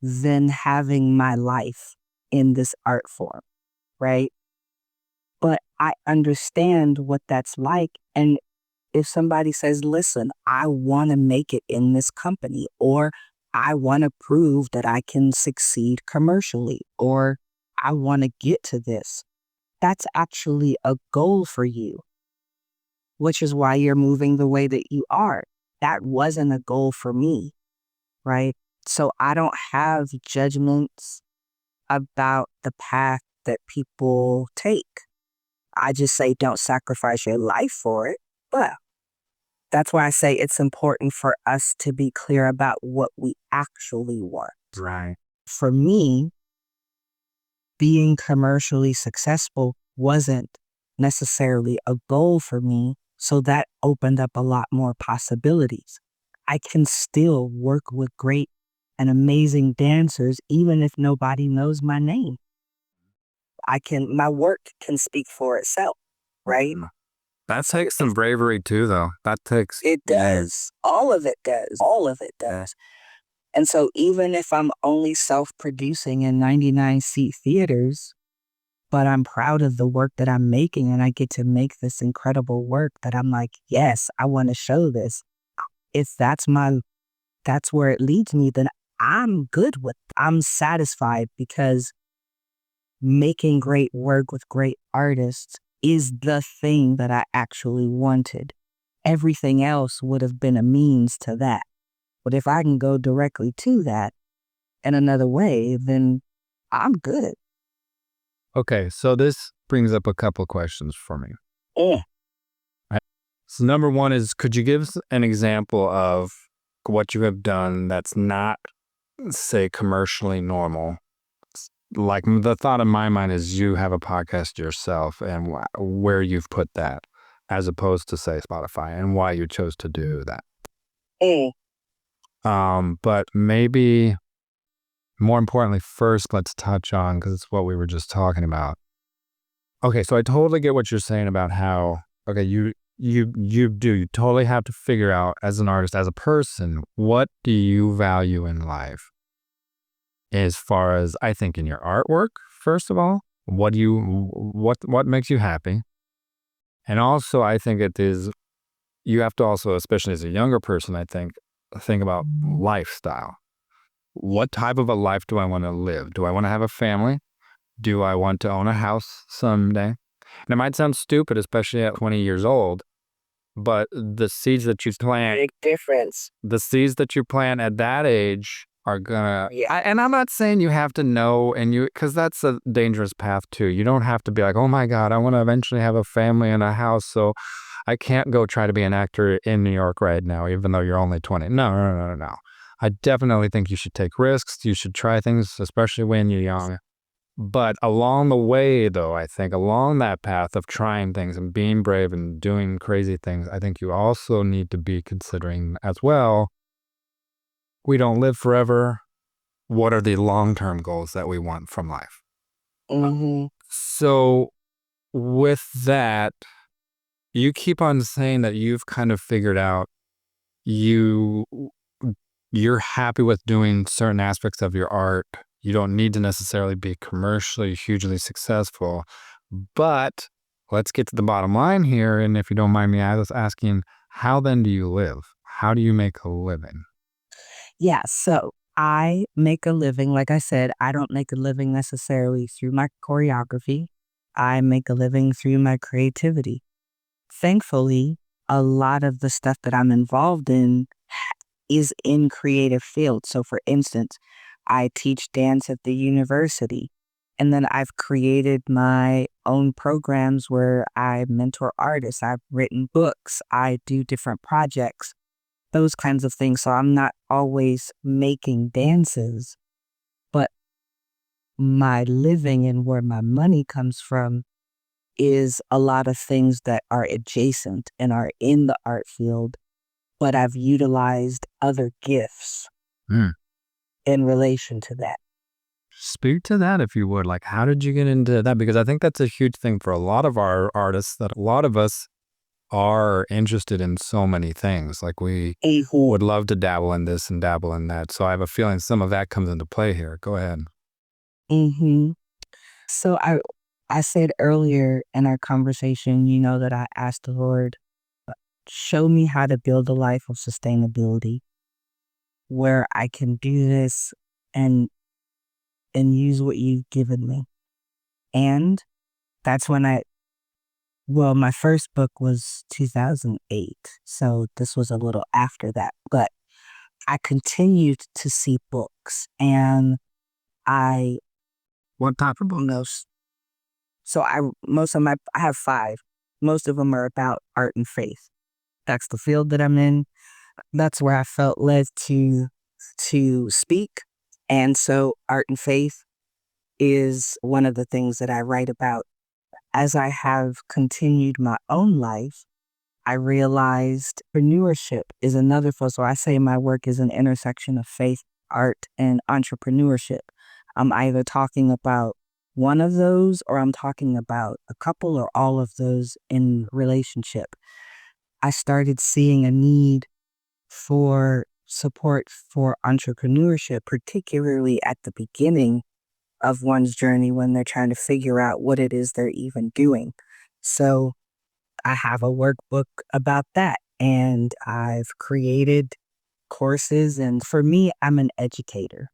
Speaker 2: than having my life in this art form, right? But I understand what that's like. And if somebody says, listen, I want to make it in this company, or I want to prove that I can succeed commercially, or I want to get to this, that's actually a goal for you, which is why you're moving the way that you are. That wasn't a goal for me, right? So I don't have judgments about the path that people take. I just say don't sacrifice your life for it. But that's why I say it's important for us to be clear about what we actually want.
Speaker 1: Right.
Speaker 2: For me, being commercially successful wasn't necessarily a goal for me. So that opened up a lot more possibilities. I can still work with great and amazing dancers, even if nobody knows my name. My work can speak for itself, right?
Speaker 1: That takes some bravery too, though. That takes.
Speaker 2: It does. All of it does. All of it does. And so even if I'm only self-producing in 99-seat theaters, but I'm proud of the work that I'm making and I get to make this incredible work that I'm like, yes, I want to show this. If that's where it leads me, then I'm satisfied because making great work with great artists is the thing that I actually wanted. Everything else would have been a means to that. But if I can go directly to that in another way, then I'm good.
Speaker 1: Okay, so this brings up a couple questions for me.
Speaker 2: Mm.
Speaker 1: So number one is, could you give us an example of what you have done that's not, say, commercially normal? Like the thought in my mind is you have a podcast yourself and where you've put that, as opposed to, say, Spotify, and why you chose to do that. But maybe more importantly, first let's touch on, because it's what we were just talking about. Okay, so I totally get what you're saying about how, okay, you totally have to figure out as an artist, as a person, what do you value in life? As far as, I think, in your artwork, first of all, what makes you happy? And also, I think you have to also, especially as a younger person, I think about lifestyle. What type of a life do I want to live? Do I want to have a family? Do I want to own a house someday? And it might sound stupid, especially at 20 years old, but the seeds that you plant,
Speaker 2: Big difference.
Speaker 1: the seeds that you plant at that age are gonna, and I'm not saying you have to know, because that's a dangerous path too. You don't have to be like, oh my God, I want to eventually have a family and a house, so I can't go try to be an actor in New York right now, even though you're only 20. No. I definitely think you should take risks. You should try things, especially when you're young. But along the way, though, I think along that path of trying things and being brave and doing crazy things, I think you also need to be considering as well, we don't live forever. What are the long-term goals that we want from life?
Speaker 2: Mm-hmm.
Speaker 1: So with that, you keep on saying that you've kind of figured out you're happy with doing certain aspects of your art. You don't need to necessarily be commercially hugely successful, but let's get to the bottom line here. And if you don't mind me asking, how then do you live? How do you make a living?
Speaker 2: Yeah, so I make a living. Like I said, I don't make a living necessarily through my choreography. I make a living through my creativity. Thankfully, a lot of the stuff that I'm involved in is in creative fields. So for instance, I teach dance at the university. And then I've created my own programs where I mentor artists. I've written books. I do different projects, those kinds of things. So I'm not always making dances, but my living and where my money comes from is a lot of things that are adjacent and are in the art field, but I've utilized other gifts
Speaker 1: Hmm.
Speaker 2: in relation to that.
Speaker 1: Speak to that if you would. Like, how did you get into that? Because I think that's a huge thing for a lot of our artists, that a lot of us are interested in so many things. Like, we would love to dabble in this and dabble in that. So I have a feeling some of that comes into play here. Go ahead.
Speaker 2: Mm-hmm. So I said earlier in our conversation, that I asked the Lord, show me how to build a life of sustainability where I can do this and use what you've given me. And that's when my first book was 2008. So this was a little after that. But I continued to see books, and I what type of book knows? So I have 5. Most of them are about art and faith. That's the field that I'm in. That's where I felt led to speak. And so art and faith is one of the things that I write about. As I have continued my own life, I realized entrepreneurship is another field. So I say my work is an intersection of faith, art, and entrepreneurship. I'm either talking about one of those or I'm talking about a couple or all of those in relationship. I started seeing a need for support for entrepreneurship, particularly at the beginning of one's journey when they're trying to figure out what it is they're even doing. So I have a workbook about that, and I've created courses. And for me, I'm an educator.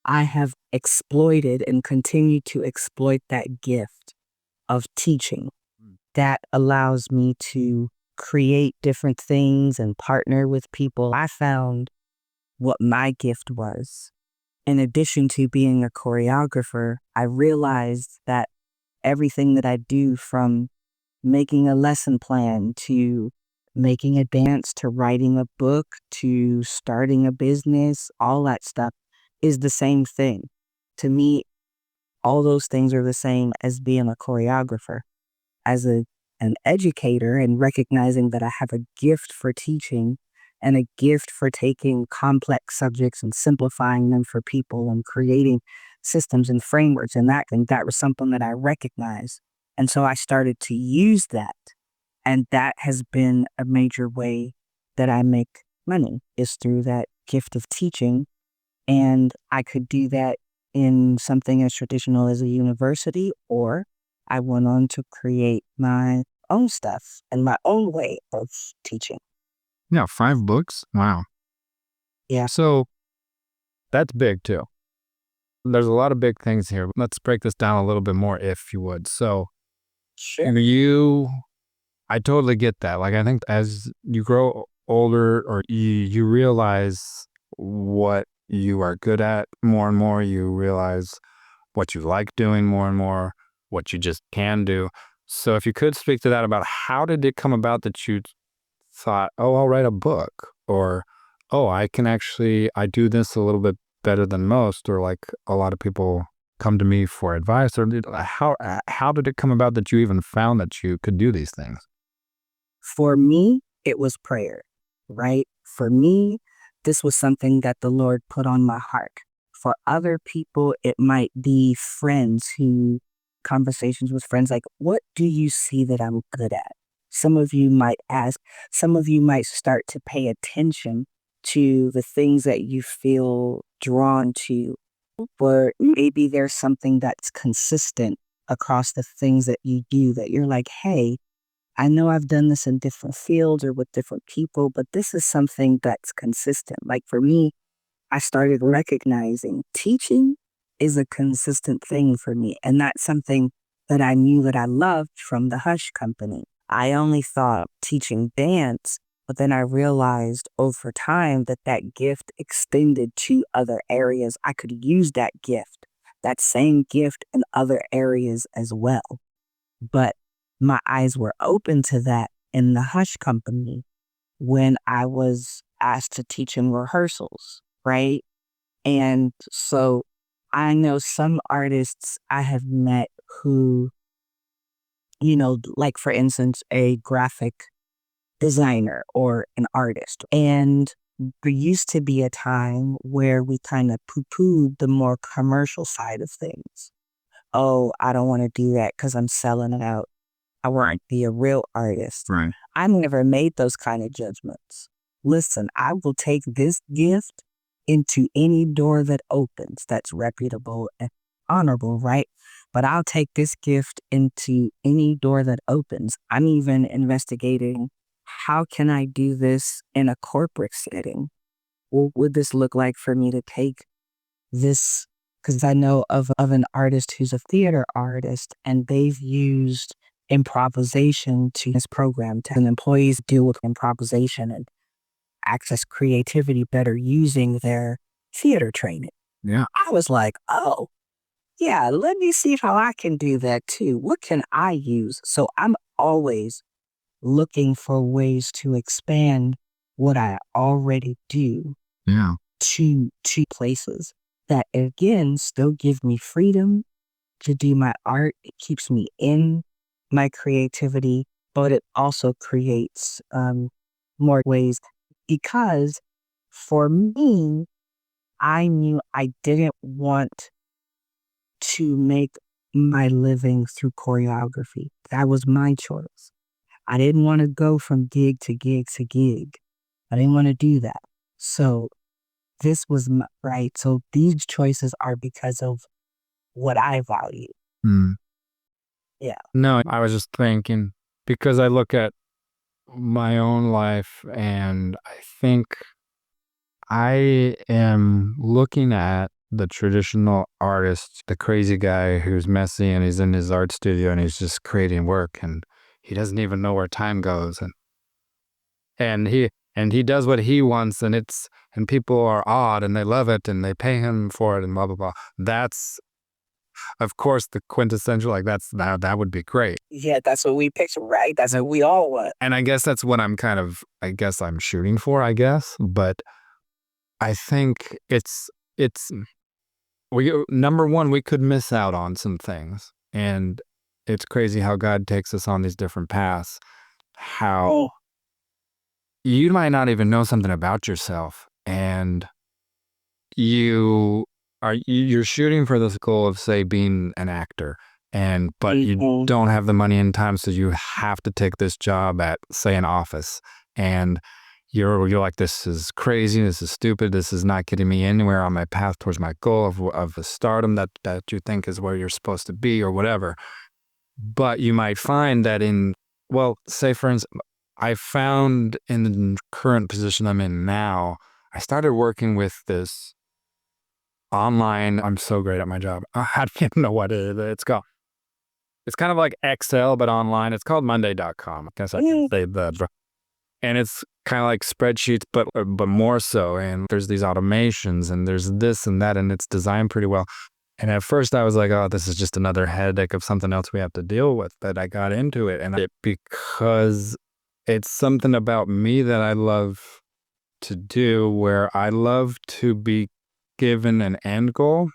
Speaker 2: I have exploited and continue to exploit that gift of teaching that allows me to create different things and partner with people. I found what my gift was. In addition to being a choreographer, I realized that everything that I do, from making a lesson plan to making a dance to writing a book to starting a business, all that stuff is the same thing. To me, all those things are the same as being a choreographer. As an educator and recognizing that I have a gift for teaching and a gift for taking complex subjects and simplifying them for people and creating systems and frameworks, and that was something that I recognized. And so I started to use that. And that has been a major way that I make money, is through that gift of teaching. And I could do that in something as traditional as a university, or I went on to create my own stuff and my own way of teaching.
Speaker 1: Yeah, 5 books? Wow.
Speaker 2: Yeah.
Speaker 1: So that's big too. There's a lot of big things here. Let's break this down a little bit more, if you would. So
Speaker 2: Sure.
Speaker 1: I totally get that. Like, I think as you grow older or you realize what you are good at more and more, you realize what you like doing more and more, what you just can do. So if you could speak to that, about how did it come about that you thought, oh, I'll write a book, or, oh, I do this a little bit better than most, or like a lot of people come to me for advice, or how did it come about that you even found that you could do these things?
Speaker 2: For me, it was prayer, right? For me, this was something that the Lord put on my heart. For other people, it might be conversations with friends, like, what do you see that I'm good at? Some of you might ask, some of you might start to pay attention to the things that you feel drawn to, or maybe there's something that's consistent across the things that you do that you're like, hey, I know I've done this in different fields or with different people, but this is something that's consistent. Like for me, I started recognizing teaching is a consistent thing for me. And that's something that I knew that I loved from the Hush Company. I only thought teaching dance, but then I realized over time that that gift extended to other areas. I could use that same gift in other areas as well. But my eyes were open to that in the Hush Company when I was asked to teach in rehearsals, right? And so I know some artists I have met who, like for instance, a graphic designer or an artist. And there used to be a time where we kind of poo pooed the more commercial side of things. Oh, I don't want to do that because I'm selling it out. I want to be a real artist.
Speaker 1: Right.
Speaker 2: I never made those kind of judgments. Listen, I will take this gift into any door that opens that's reputable and honorable, right? But I'll take this gift into any door that opens. I'm even investigating, how can I do this in a corporate setting? What would this look like for me to take this? Because I know of an artist who's a theater artist, and they've used improvisation to his program to, and employees deal with improvisation. And access creativity better using their theater training.
Speaker 1: Yeah.
Speaker 2: I was like, oh, yeah, let me see how I can do that too. What can I use? So I'm always looking for ways to expand what I already do
Speaker 1: Yeah.
Speaker 2: to places that again still give me freedom to do my art. It keeps me in my creativity, but it also creates more ways because for me, I knew I didn't want to make my living through choreography. That was my choice. I didn't want to go from gig to gig to gig. I didn't want to do that. So this was my, right. So these choices are because of what I value.
Speaker 1: Mm.
Speaker 2: Yeah.
Speaker 1: No, I was just thinking because I look at my own life and I think I am looking at the traditional artist, the crazy guy who's messy and he's in his art studio and he's just creating work and he doesn't even know where time goes and he does what he wants and people are awed and they love it and they pay him for it and blah blah blah. That's of course the quintessential that would be great.
Speaker 2: Yeah, that's what we picture, right? That's what we all want.
Speaker 1: And I guess that's what I'm shooting for, I guess, but I think it's we number one, we could miss out on some things. And it's crazy how God takes us on these different paths. How you might not even know something about yourself and you're shooting for this goal of say being an actor but you don't have the money and time, so you have to take this job at say an office and you're like, this is crazy, this is stupid, this is not getting me anywhere on my path towards my goal of a stardom that you think is where you're supposed to be or whatever. But you might find that say for instance, I found in the current position I'm in now, I started working with this online. I'm so great at my job. I don't know what it's called. It's kind of like Excel, but online. It's called Monday.com. I guess I can say that. And it's kind of like spreadsheets, but more so. And there's these automations and there's this and that, and it's designed pretty well. And at first I was like, oh, this is just another headache of something else we have to deal with. But I got into it because it's something about me that I love to do, where I love to be given an end goal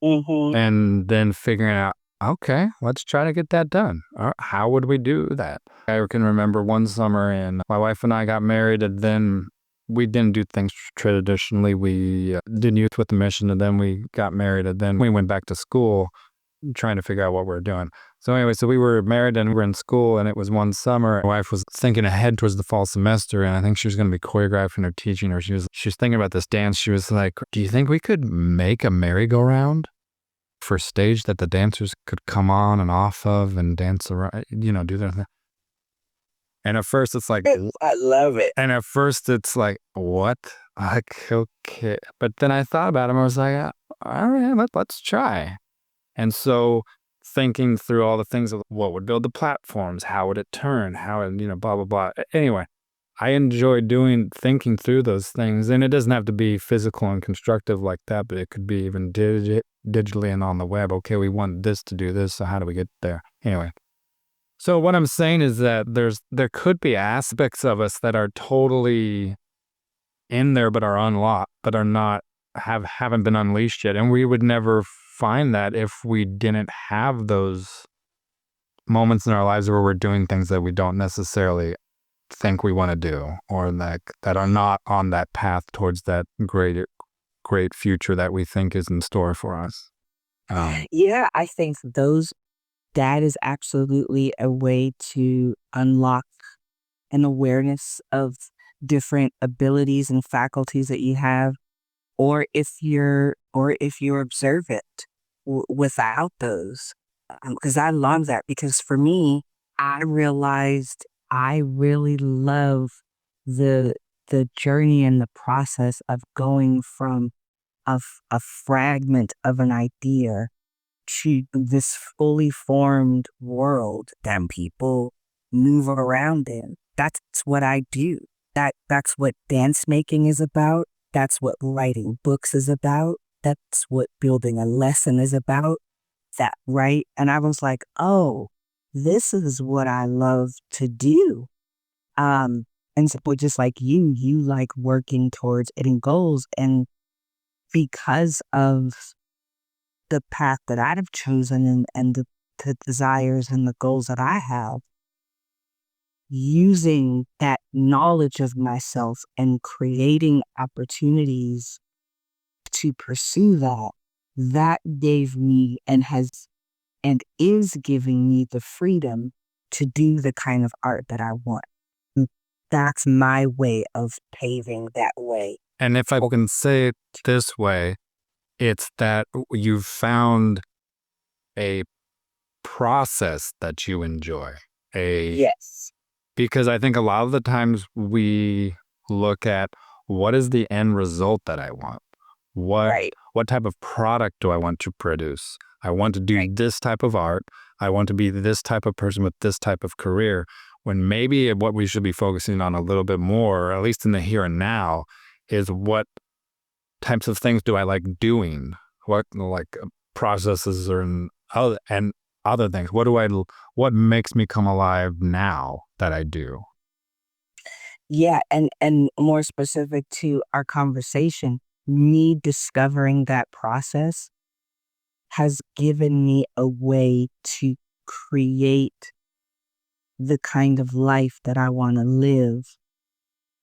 Speaker 1: and then figuring out, okay, let's try to get that done. How would we do that? I can remember one summer and my wife and I got married, and then we didn't do things traditionally. We did youth with the mission, and then we got married, and then we went back to school trying to figure out what we were doing. So anyway, so we were married and we were in school, and it was one summer. My wife was thinking ahead towards the fall semester, and I think she was going to be choreographing or teaching, or she was thinking about this dance. She was like, do you think we could make a merry-go-round for stage that the dancers could come on and off of and dance around, do their thing? And at first it's like,
Speaker 2: I love it.
Speaker 1: And at first it's like, what? Like, okay. But then I thought about it and I was like, all right, let's try. And so thinking through all the things of what would build the platforms, how would it turn, how, blah, blah, blah. Anyway, I enjoy thinking through those things. And it doesn't have to be physical and constructive like that, but it could be even digitally and on the web. Okay, we want this to do this, so how do we get there? Anyway. So what I'm saying is that there could be aspects of us that are totally in there but are unlocked, but are not haven't been unleashed yet. And we would never find that if we didn't have those moments in our lives where we're doing things that we don't necessarily think we want to do, or that are not on that path towards that great future that we think is in store for us.
Speaker 2: Yeah, I think that is absolutely a way to unlock an awareness of different abilities and faculties that you have, or if you're observant without those. Because I love that, because for me, I realized I really love the the journey and the process of going from a fragment of an idea to this fully formed world that people move around in. That's what I do. That's what dance making is about. That's what writing books is about. That's what building a lesson is about. That, right? And I was like, oh, this is what I love to do. And so just like you like working towards hitting goals. And because of the path that I've chosen and the desires and the goals that I have, using that knowledge of myself and creating opportunities to pursue that, that gave me and is giving me the freedom to do the kind of art that I want. That's my way of paving that way.
Speaker 1: And if I can say it this way, it's that you've found a process that you enjoy.
Speaker 2: Yes.
Speaker 1: Because I think a lot of the times we look at what is the end result that I want?
Speaker 2: Right.
Speaker 1: What type of product do I want to produce? I want to do
Speaker 2: Right.
Speaker 1: this type of art. I want to be this type of person with this type of career. When maybe what we should be focusing on a little bit more, or at least in the here and now, is what types of things do I like doing? What processes and other things? What makes me come alive now that I do?
Speaker 2: Yeah, and more specific to our conversation, me discovering that process has given me a way to create the kind of life that I want to live,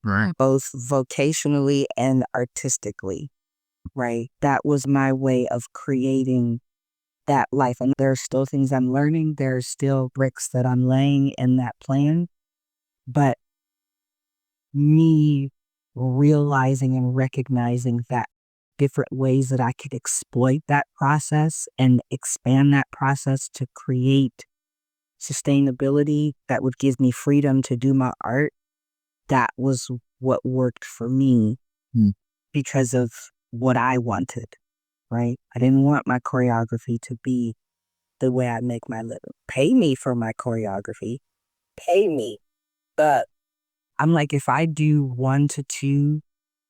Speaker 1: Right.
Speaker 2: both vocationally and artistically, right? That was my way of creating that life. And there are still things I'm learning. There are still bricks that I'm laying in that plan. But me realizing and recognizing that different ways that I could exploit that process and expand that process to create sustainability that would give me freedom to do my art, that was what worked for me because of what I wanted, right? I didn't want my choreography to be the way I make my living. Pay me for my choreography, pay me. But I'm like, if I do 1 to 2,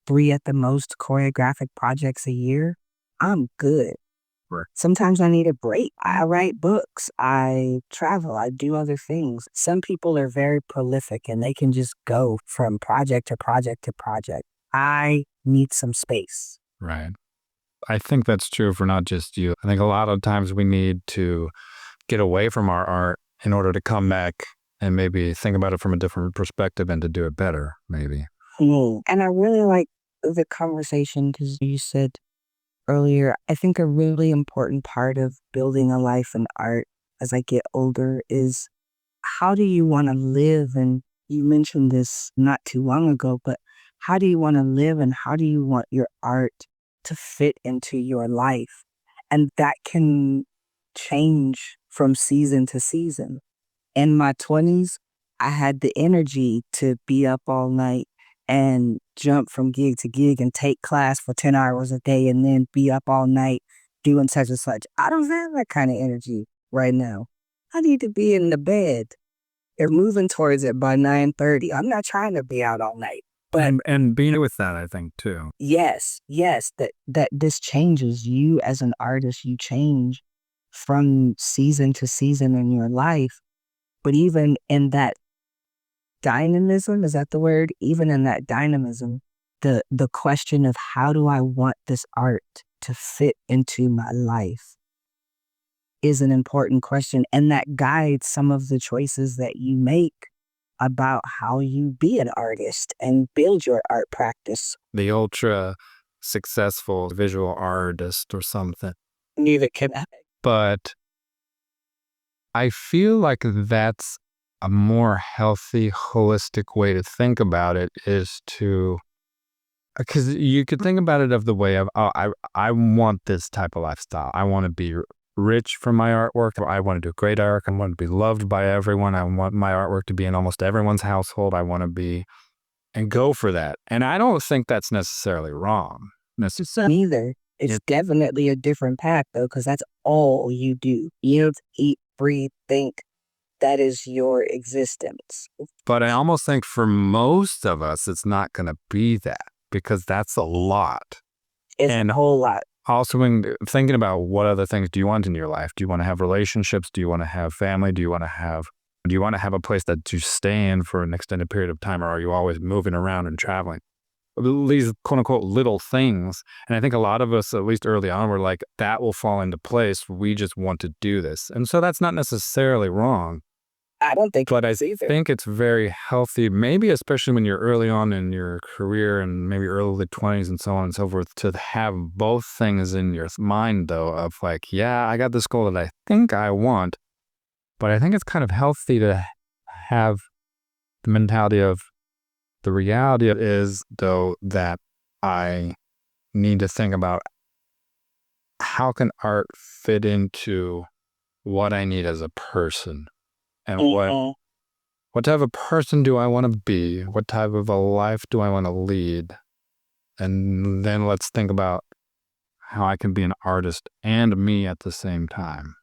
Speaker 2: 3 at the most choreographic projects a year, I'm good.
Speaker 1: Right.
Speaker 2: Sometimes I need a break. I write books, I travel, I do other things. Some people are very prolific and they can just go from project to project to project. I need some space.
Speaker 1: Right. I think that's true for not just you. I think a lot of times we need to get away from our art in order to come back and maybe think about it from a different perspective and to do it better, maybe.
Speaker 2: And I really like the conversation because you said earlier, I think a really important part of building a life in art as I get older is how do you want to live? And you mentioned this not too long ago, but how do you want to live and how do you want your art to fit into your life? And that can change from season to season. In my 20s, I had the energy to be up all night and jump from gig to gig and take class for 10 hours a day and then be up all night doing such and such. I don't have that kind of energy right now. I need to be in the bed or moving towards it by 9:30. I'm not trying to be out all night. But
Speaker 1: And being with that, I think, too.
Speaker 2: yes, that this changes you as an artist. You change from season to season in your life. But even in that dynamism, is that the word? Even in that dynamism, the question of how do I want this art to fit into my life is an important question. And that guides some of the choices that you make about how you be an artist and build your art practice.
Speaker 1: The ultra successful visual artist or something.
Speaker 2: Neither can I.
Speaker 1: But I feel like that's a more healthy, holistic way to think about it is to, because you could think about it of the way of, oh, I want this type of lifestyle. I want to be rich from my artwork. I want to do great art. I want to be loved by everyone. I want my artwork to be in almost everyone's household. I want to be, and go for that. And I don't think that's necessarily wrong.
Speaker 2: Neither. It's definitely a different path though, because that's all you do. You eat, breathe, think, That is your existence.
Speaker 1: But I almost think for most of us, it's not going to be that, because that's a lot.
Speaker 2: It's
Speaker 1: And
Speaker 2: a whole lot.
Speaker 1: also, when thinking about what other things do you want in your life? Do you want to have relationships? Do you want to have family? Do you want to have a place that you stay in for an extended period of time, or are you always moving around and traveling? These quote unquote little things. And I think a lot of us, at least early on, were like, that will fall into place. We just want to do this. And so that's not necessarily wrong.
Speaker 2: I don't think
Speaker 1: But I
Speaker 2: it's either.
Speaker 1: think it's very healthy, maybe especially when you're early on in your career and maybe early 20s and so on and so forth, to have both things in your mind, though, of like, yeah, I got this goal that I think I want, but I think it's kind of healthy to have the mentality of, the reality is, though, that I need to think about how can art fit into what I need as a person, and
Speaker 2: Mhm.
Speaker 1: what type of person do I want to be? What type of a life do I want to lead? And then let's think about how I can be an artist and me at the same time.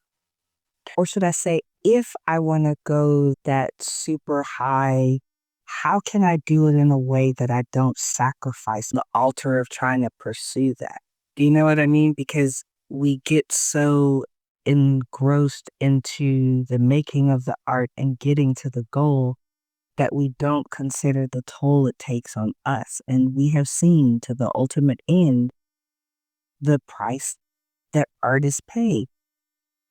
Speaker 2: Or should I say, if I want to go that super high, how can I do it in a way that I don't sacrifice the altar of trying to pursue that? Do you know what I mean? Because we get so engrossed into the making of the art and getting to the goal that we don't consider the toll it takes on us. And we have seen to the ultimate end the price that artists pay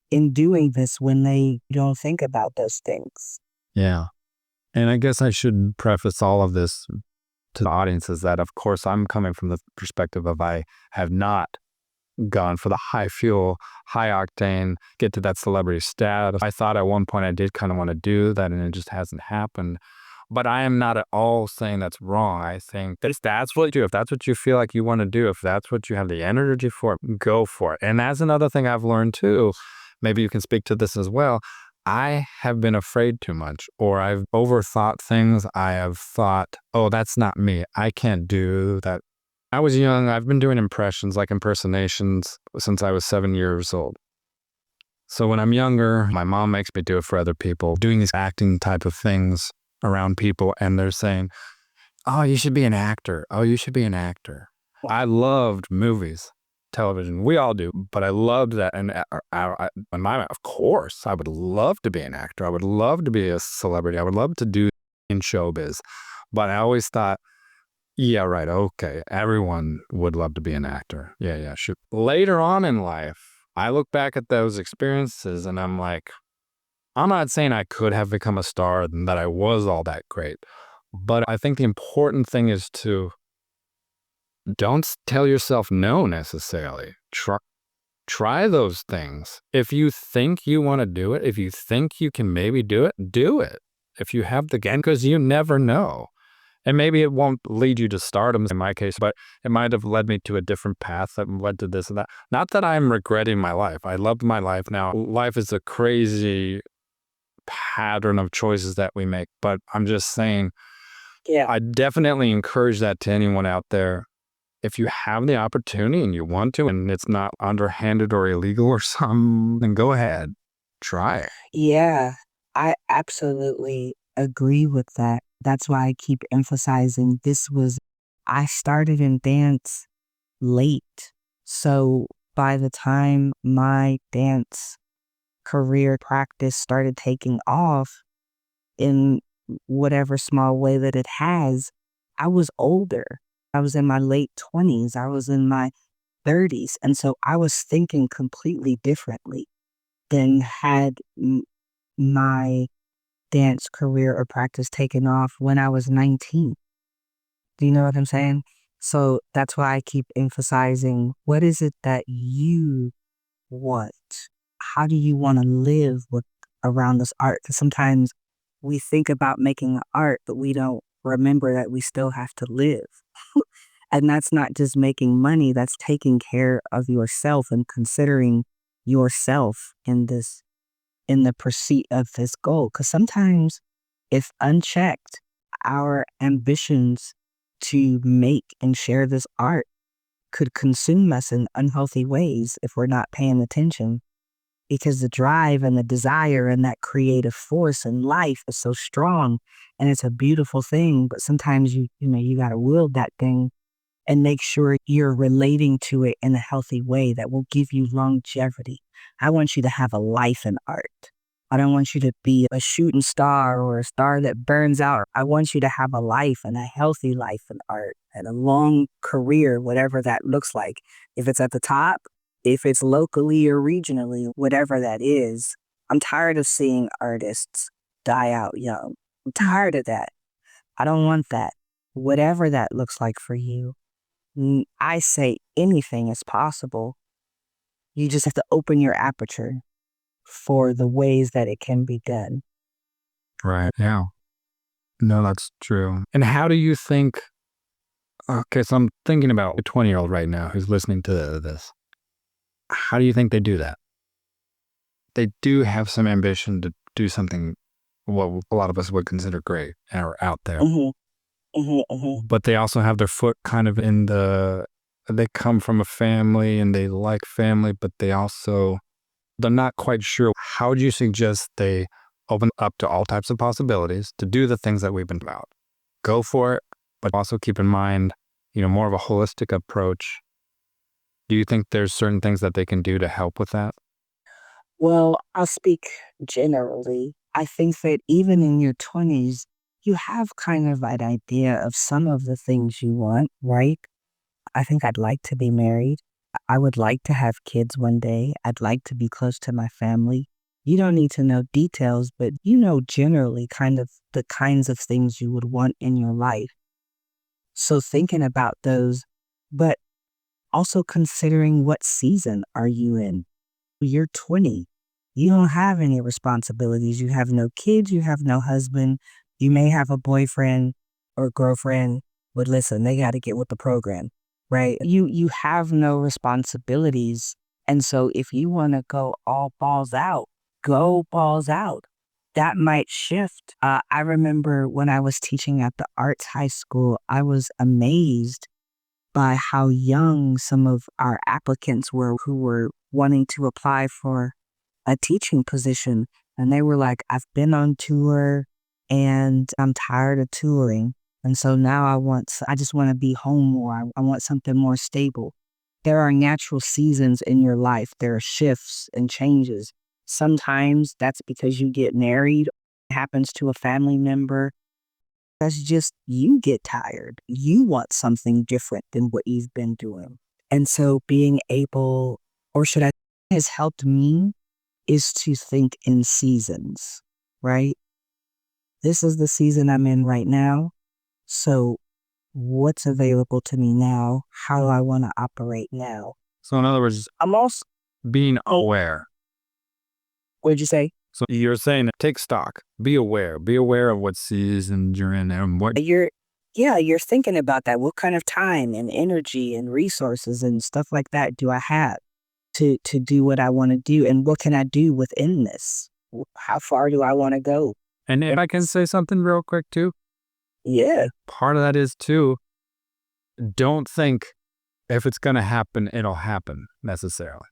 Speaker 2: in doing this when they don't think about those things.
Speaker 1: Yeah. And I guess I should preface all of this to the audience is that, of course, I'm coming from the perspective of, I have not gone for the high fuel, high octane, get to that celebrity status. I thought at one point I did kind of want to do that, and it just hasn't happened. But I am not at all saying that's wrong. I think that if that's what you do, if that's what you feel like you want to do, if that's what you have the energy for, go for it. And that's another thing I've learned too. Maybe you can speak to this as well. I have been afraid too much, or I've overthought things. I have thought, oh, that's not me. I can't do that. I was young. I've been doing impressions, like impersonations, since I was 7 years old. So when I'm younger, my mom makes me do it for other people, doing these acting type of things around people. And they're saying, oh, you should be an actor. Oh, you should be an actor. I loved movies, television. We all do, but I loved that. And in my mind, of course, I would love to be an actor. I would love to be a celebrity. I would love to do in showbiz. But I always thought, yeah, right. Okay. Everyone would love to be an actor. Yeah, yeah, sure. Later on in life, I look back at those experiences and I'm like, I'm not saying I could have become a star and that I was all that great, but I think the important thing is to don't tell yourself no necessarily. Try those things. If you think you want to do it, if you think you can maybe do it, do it. If you have the game, because you never know. And maybe it won't lead you to stardom in my case, but it might have led me to a different path that led to this and that. Not that I'm regretting my life. I love my life now. Life is a crazy pattern of choices that we make, but I'm just saying,
Speaker 2: Yeah.
Speaker 1: I definitely encourage that to anyone out there. If you have the opportunity and you want to, and it's not underhanded or illegal or something, then go ahead. Try it.
Speaker 2: Yeah, I absolutely agree with that. That's why I keep emphasizing I started in dance late. So by the time my dance career practice started taking off in whatever small way that it has, I was older. I was in my late 20s, I was in my 30s. And so I was thinking completely differently than had my dance career or practice taken off when I was 19. Do you know what I'm saying? So that's why I keep emphasizing, what is it that you want? How do you want to live around this art? Because sometimes we think about making art, but we don't remember that we still have to live. And that's not just making money, that's taking care of yourself and considering yourself in the pursuit of this goal. Because sometimes, if unchecked, our ambitions to make and share this art could consume us in unhealthy ways if we're not paying attention. because the drive and the desire and that creative force in life is so strong, and it's a beautiful thing. But sometimes you got to wield that thing and make sure you're relating to it in a healthy way that will give you longevity. I want you to have a life in art. I don't want you to be a shooting star or a star that burns out. I want you to have a life and a healthy life in art and a long career, whatever that looks like. If it's at the top, if it's locally or regionally, whatever that is. I'm tired of seeing artists die out young. I'm tired of that. I don't want that. Whatever that looks like for you, I say anything is possible. You just have to open your aperture for the ways that it can be done.
Speaker 1: Right. Yeah. No, that's true. And how do you think? Okay, so I'm thinking about a 20-year-old right now who's listening to this. How do you think they do that? They do have some ambition to do something what a lot of us would consider great or out there.
Speaker 2: Mm-hmm. Mm-hmm. Mm-hmm.
Speaker 1: But they also have their foot kind of in they come from a family and they like family, but they're not quite sure. How would you suggest they open up to all types of possibilities to do the things that we've been about? Go for it, but also keep in mind, more of a holistic approach. Do you think there's certain things that they can do to help with that?
Speaker 2: Well, I'll speak generally. I think that even in your 20s, you have kind of an idea of some of the things you want, right? I think I'd like to be married. I would like to have kids one day. I'd like to be close to my family. You don't need to know details, but generally kind of the kinds of things you would want in your life. So thinking about those, but also considering what season are you in? You're 20. You don't have any responsibilities. You have no kids. You have no husband. You may have a boyfriend or girlfriend, but listen, they got to get with the program, right? You have no responsibilities. And so if you want to go all balls out, go balls out. That might shift. I remember when I was teaching at the arts high school, I was amazed by how young some of our applicants were who were wanting to apply for a teaching position. And they were like, I've been on tour and I'm tired of touring. And so now I just want to be home more. I want something more stable. There are natural seasons in your life. There are shifts and changes. Sometimes that's because you get married, happens to a family member. That's just you get tired. You want something different than what you've been doing. And so being able, or should I, has helped me is to think in seasons, right? This is the season I'm in right now. So what's available to me now? How do I want to operate now?
Speaker 1: So in other words,
Speaker 2: I'm also,
Speaker 1: being aware.
Speaker 2: what did you say?
Speaker 1: So you're saying take stock, be aware of what season you're in and what.
Speaker 2: You're thinking about that. What kind of time and energy and resources and stuff like that do I have to do what I want to do? And what can I do within this? How far do I want to go?
Speaker 1: And if I can say something real quick too,
Speaker 2: Yeah.
Speaker 1: part of that is too, don't think if it's going to happen, it'll happen necessarily.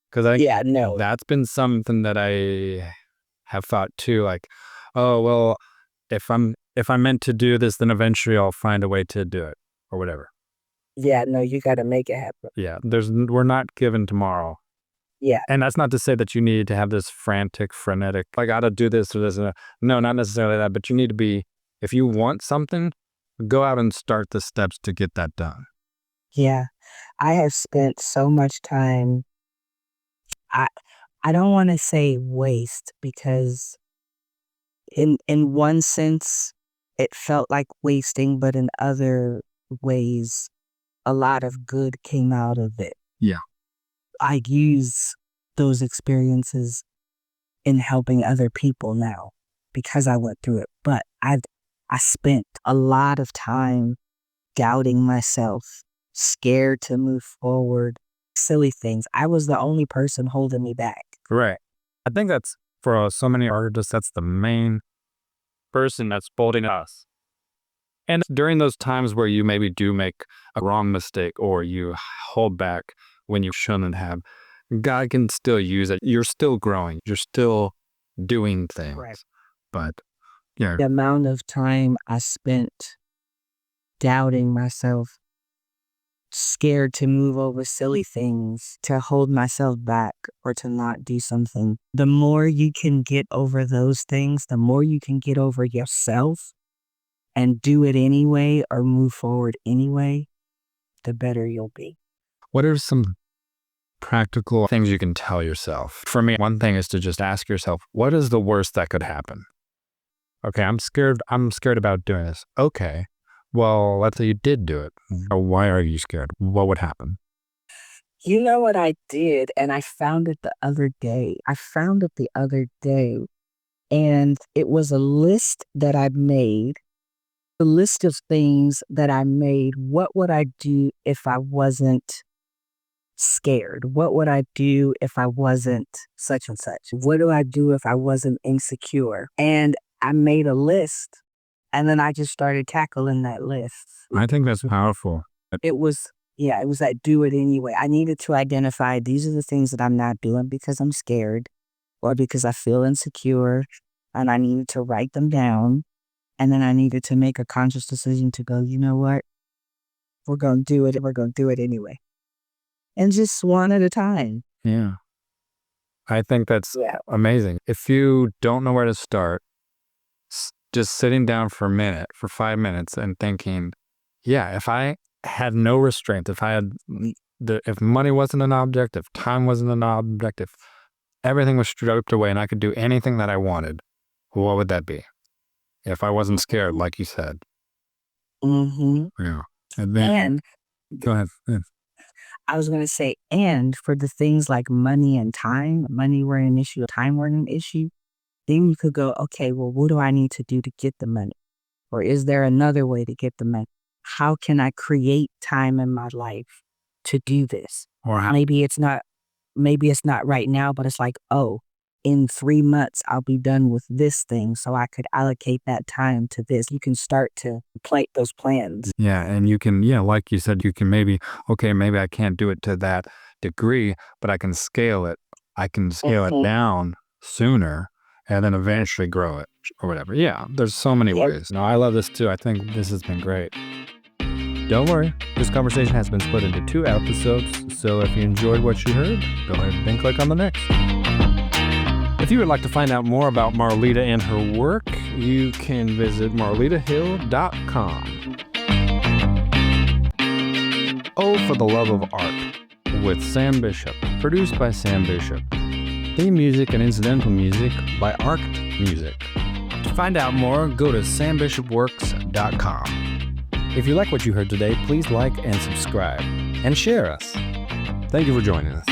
Speaker 1: Because I think
Speaker 2: No.
Speaker 1: that's been something that I have thought too, like, oh, well, if I'm meant to do this, then eventually I'll find a way to do it or whatever.
Speaker 2: Yeah, no, you got to make it happen.
Speaker 1: Yeah, we're not given tomorrow.
Speaker 2: Yeah.
Speaker 1: And that's not to say that you need to have this frantic, frenetic, I got to do this or this. No, not necessarily that, but you need to be, if you want something, go out and start the steps to get that done.
Speaker 2: Yeah. I have spent so much time. I I don't want to say waste because in one sense it felt like wasting, but in other ways a lot of good came out of it.
Speaker 1: Yeah.
Speaker 2: I use those experiences in helping other people now because I went through it. But I spent a lot of time doubting myself, scared to move forward, silly things. I was the only person holding me back.
Speaker 1: Right. I think that's for so many artists, that's the main person that's holding us. And during those times where you maybe do make a wrong mistake or you hold back when you shouldn't have, God can still use it. You're still growing. You're still doing things.
Speaker 2: Right.
Speaker 1: But yeah,
Speaker 2: The amount of time I spent doubting myself, scared to move over silly things, to hold myself back or to not do something. The more you can get over those things, the more you can get over yourself and do it anyway or move forward anyway, the better you'll be.
Speaker 1: what are some practical things you can tell yourself? For me, one thing is to just ask yourself, what is the worst that could happen? Okay, I'm scared about doing this. Okay, well, let's say you did do it. Why are you scared? What would happen?
Speaker 2: You know what I did? And I found it the other day. And it was a list that I made, a list of things that I made. What would I do if I wasn't scared? What would I do if I wasn't such and such? What do I do if I wasn't insecure? And I made a list and then I just started tackling that list.
Speaker 1: I think that's powerful.
Speaker 2: It was that do it anyway. I needed to identify these are the things that I'm not doing because I'm scared or because I feel insecure, and I needed to write them down. And then I needed to make a conscious decision to go, you know what? We're going to do it. We're going to do it anyway. And just one at a time.
Speaker 1: Yeah. I think that's amazing. If you don't know where to start, just sitting down for 5 minutes and thinking, yeah, if I had no restraint, if money wasn't an object, if time wasn't an object, if everything was stripped away and I could do anything that I wanted, what would that be? If I wasn't scared, like you said.
Speaker 2: Mm-hmm.
Speaker 1: Yeah. And then, go ahead. Yeah.
Speaker 2: I was going to say, and for the things like money and time, money were an issue, time were an issue, then you could go, okay, well, what do I need to do to get the money? Or is there another way to get the money? How can I create time in my life to do this?
Speaker 1: Or
Speaker 2: maybe it's not right now, but it's like, oh, in 3 months, I'll be done with this thing. So I could allocate that time to this. You can start to plate those plans.
Speaker 1: Yeah. And you can, like you said, you can maybe I can't do it to that degree, but I can scale it. I can scale it down sooner and then eventually grow it or whatever. Yeah. There's so many ways. No, I love this too. I think this has been great. Don't worry, this conversation has been split into 2 episodes, so if you enjoyed what you heard, go ahead and click on the next. If you would like to find out more about Marlita and her work, you can visit marlitahill.com. Oh, for the Love of Art with Sam Bishop, produced by Sam Bishop. Theme music and incidental music by Arced Music. To find out more, go to sambishopworks.com. If you like what you heard today, please like and subscribe and share us. Thank you for joining us.